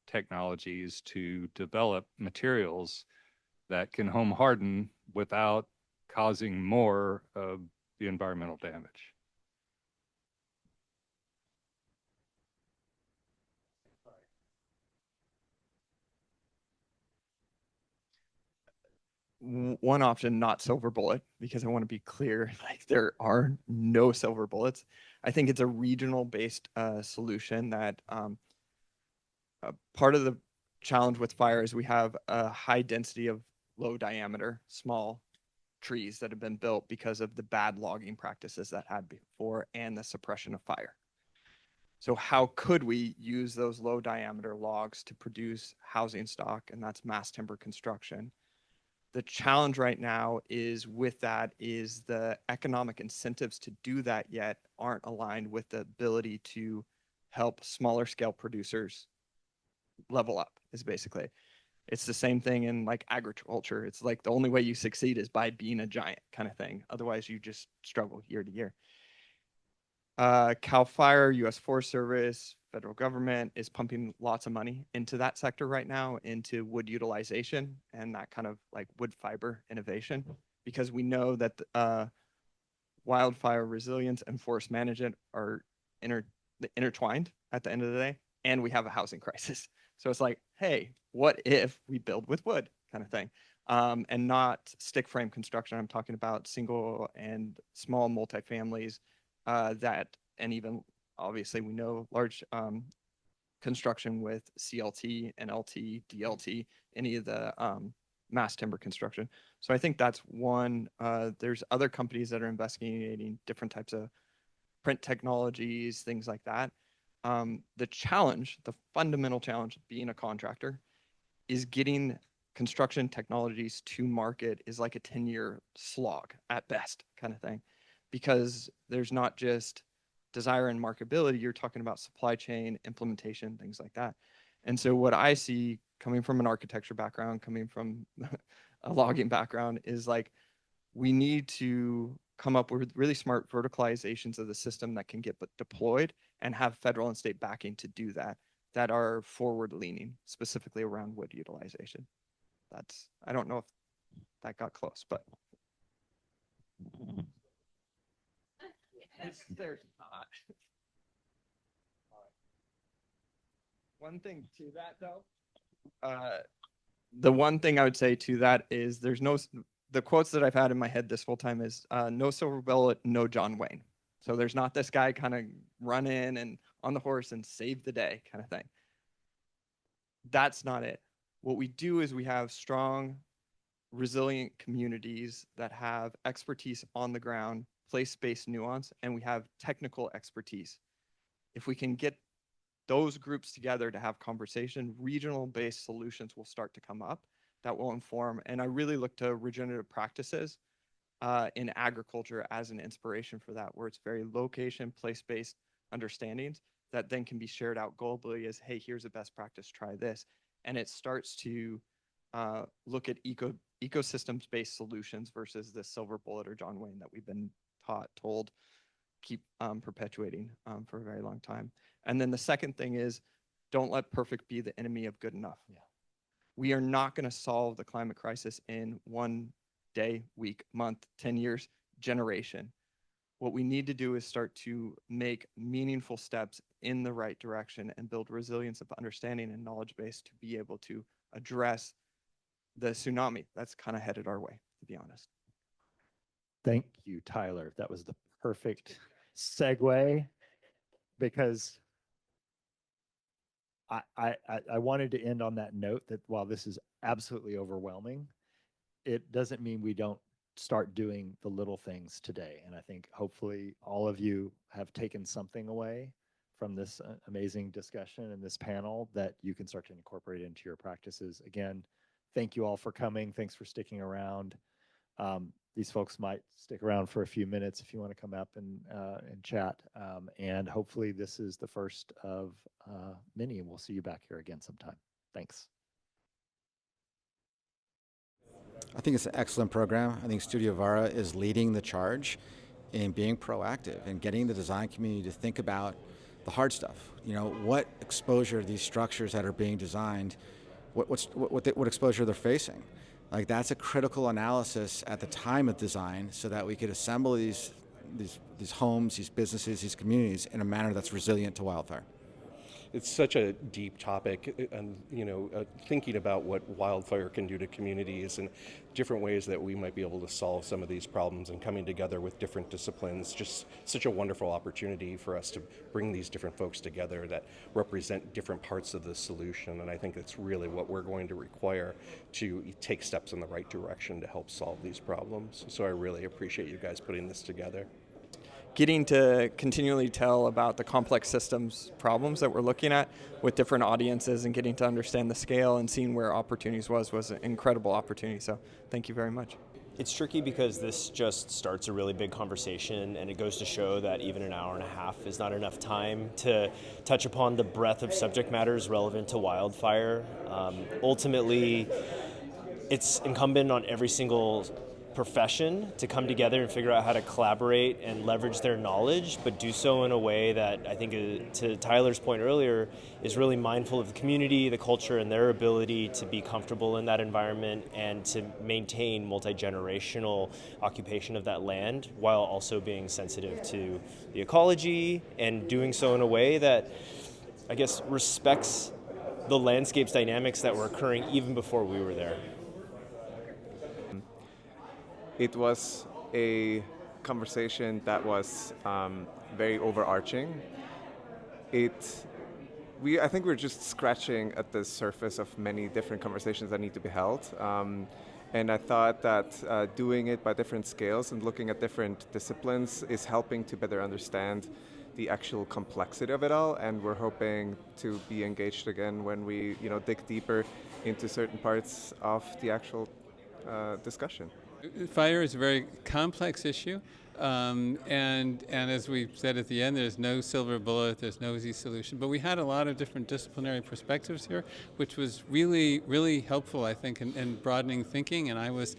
technologies to develop materials that can home harden without causing more of the environmental damage. One option, not silver bullet, because I want to be clear, like there are no silver bullets. I think it's a regional based solution that part of the challenge with fire is we have a high density of low diameter, small trees that have been built because of the bad logging practices that had before and the suppression of fire. So how could we use those low diameter logs to produce housing stock? And that's mass timber construction. The challenge right now is with that is the economic incentives to do that yet aren't aligned with the ability to help smaller scale producers level up is basically. It's the same thing in like agriculture. It's like the only way you succeed is by being a giant kind of thing. Otherwise you just struggle year to year. CAL FIRE, US Forest Service, federal government is pumping lots of money into that sector right now, into wood utilization and that kind of like wood fiber innovation, because we know that wildfire resilience and forest management are intertwined at the end of the day, and we have a housing crisis. So it's like, hey, what if we build with wood kind of thing, and not stick frame construction. I'm talking about single and small multifamilies, and even obviously we know large construction with CLT, NLT, DLT, any of the mass timber construction. So I think that's one. There's other companies that are investigating different types of print technologies, things like that. The challenge, the fundamental challenge of being a contractor is getting construction technologies to market is like a 10-year slog at best kind of thing, because there's not just desire and marketability, you're talking about supply chain, implementation, things like that. And so what I see coming from an architecture background, coming from a logging background, is like we need to come up with really smart verticalizations of the system that can get deployed and have federal and state backing to do that, that are forward leaning, specifically around wood utilization. That's, I don't know if that got close, but. There's not. One thing to that though, the one thing I would say to that is there's no, the quotes that I've had in my head this whole time is no silver bullet, no John Wayne. So there's not this guy kind of run in and on the horse and save the day kind of thing. That's not it. What we do is we have strong, resilient communities that have expertise on the ground, place-based nuance, and we have technical expertise. If we can get those groups together to have conversation, regional-based solutions will start to come up that will inform. And I really look to regenerative practices in agriculture as an inspiration for that, where it's very location, place-based understandings that then can be shared out globally as, hey, here's a best practice, try this. And it starts to look at ecosystems-based solutions versus the silver bullet or John Wayne that we've been told, keep perpetuating for a very long time. And then the second thing is, don't let perfect be the enemy of good enough. Yeah. We are not going to solve the climate crisis in one day, week, month, 10 years, generation. What we need to do is start to make meaningful steps in the right direction and build resilience of understanding and knowledge base to be able to address the tsunami that's kind of headed our way, to be honest. Thank you, Tyler. That was the perfect segue, because I wanted to end on that note that while this is absolutely overwhelming, it doesn't mean we don't start doing the little things today. And I think hopefully all of you have taken something away from this amazing discussion and this panel that you can start to incorporate into your practices. Again, thank you all for coming. Thanks for sticking around. These folks might stick around for a few minutes if you want to come up and chat. And hopefully this is the first of many, and we'll see you back here again sometime. Thanks. I think it's an excellent program. I think Studio VARA is leading the charge in being proactive and getting the design community to think about the hard stuff. You know, what exposure these structures that are being designed, what exposure they're facing. Like, that's a critical analysis at the time of design so that we could assemble these homes, these businesses, these communities in a manner that's resilient to wildfire. It's such a deep topic, and thinking about what wildfire can do to communities and different ways that we might be able to solve some of these problems, and coming together with different disciplines, just such a wonderful opportunity for us to bring these different folks together that represent different parts of the solution. And I think that's really what we're going to require to take steps in the right direction to help solve these problems. So I really appreciate you guys putting this together. Getting to continually tell about the complex systems problems that we're looking at with different audiences and getting to understand the scale and seeing where opportunities was an incredible opportunity. So thank you very much. It's tricky because this just starts a really big conversation, and it goes to show that even an hour and a half is not enough time to touch upon the breadth of subject matters relevant to wildfire. Ultimately, it's incumbent on every single profession to come together and figure out how to collaborate and leverage their knowledge, but do so in a way that I think, to Tyler's point earlier, is really mindful of the community, the culture, and their ability to be comfortable in that environment and to maintain multi-generational occupation of that land while also being sensitive to the ecology, and doing so in a way that, I guess, respects the landscape's dynamics that were occurring even before we were there. It was a conversation that was very overarching. I think we're just scratching at the surface of many different conversations that need to be held. And I thought that doing it by different scales and looking at different disciplines is helping to better understand the actual complexity of it all. And we're hoping to be engaged again when we dig deeper into certain parts of the actual discussion. Fire is a very complex issue, and as we said at the end, there's no silver bullet, there's no easy solution. But we had a lot of different disciplinary perspectives here, which was really, really helpful, I think, in broadening thinking. And I was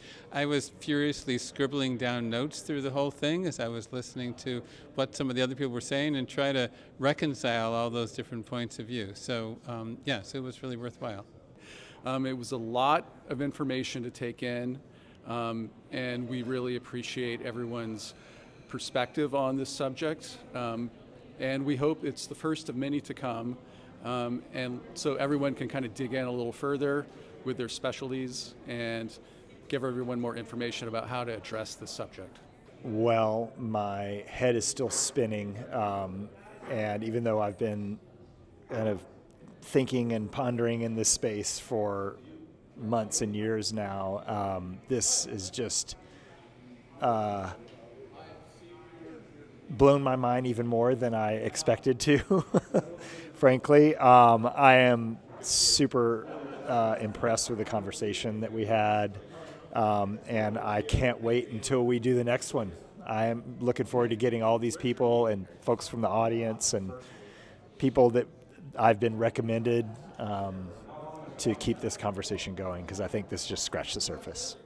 furiously scribbling down notes through the whole thing as I was listening to what some of the other people were saying and try to reconcile all those different points of view. So yes, it was really worthwhile. It was a lot of information to take in. And we really appreciate everyone's perspective on this subject. And we hope it's the first of many to come. And so everyone can kind of dig in a little further with their specialties and give everyone more information about how to address this subject. Well, my head is still spinning. And even though I've been kind of thinking and pondering in this space for months and years now, this is just blown my mind even more than I expected to. Frankly, I am super impressed with the conversation that we had, and I can't wait until we do the next one. I am looking forward to getting all these people and folks from the audience and people that I've been recommended to keep this conversation going, because I think this just scratched the surface.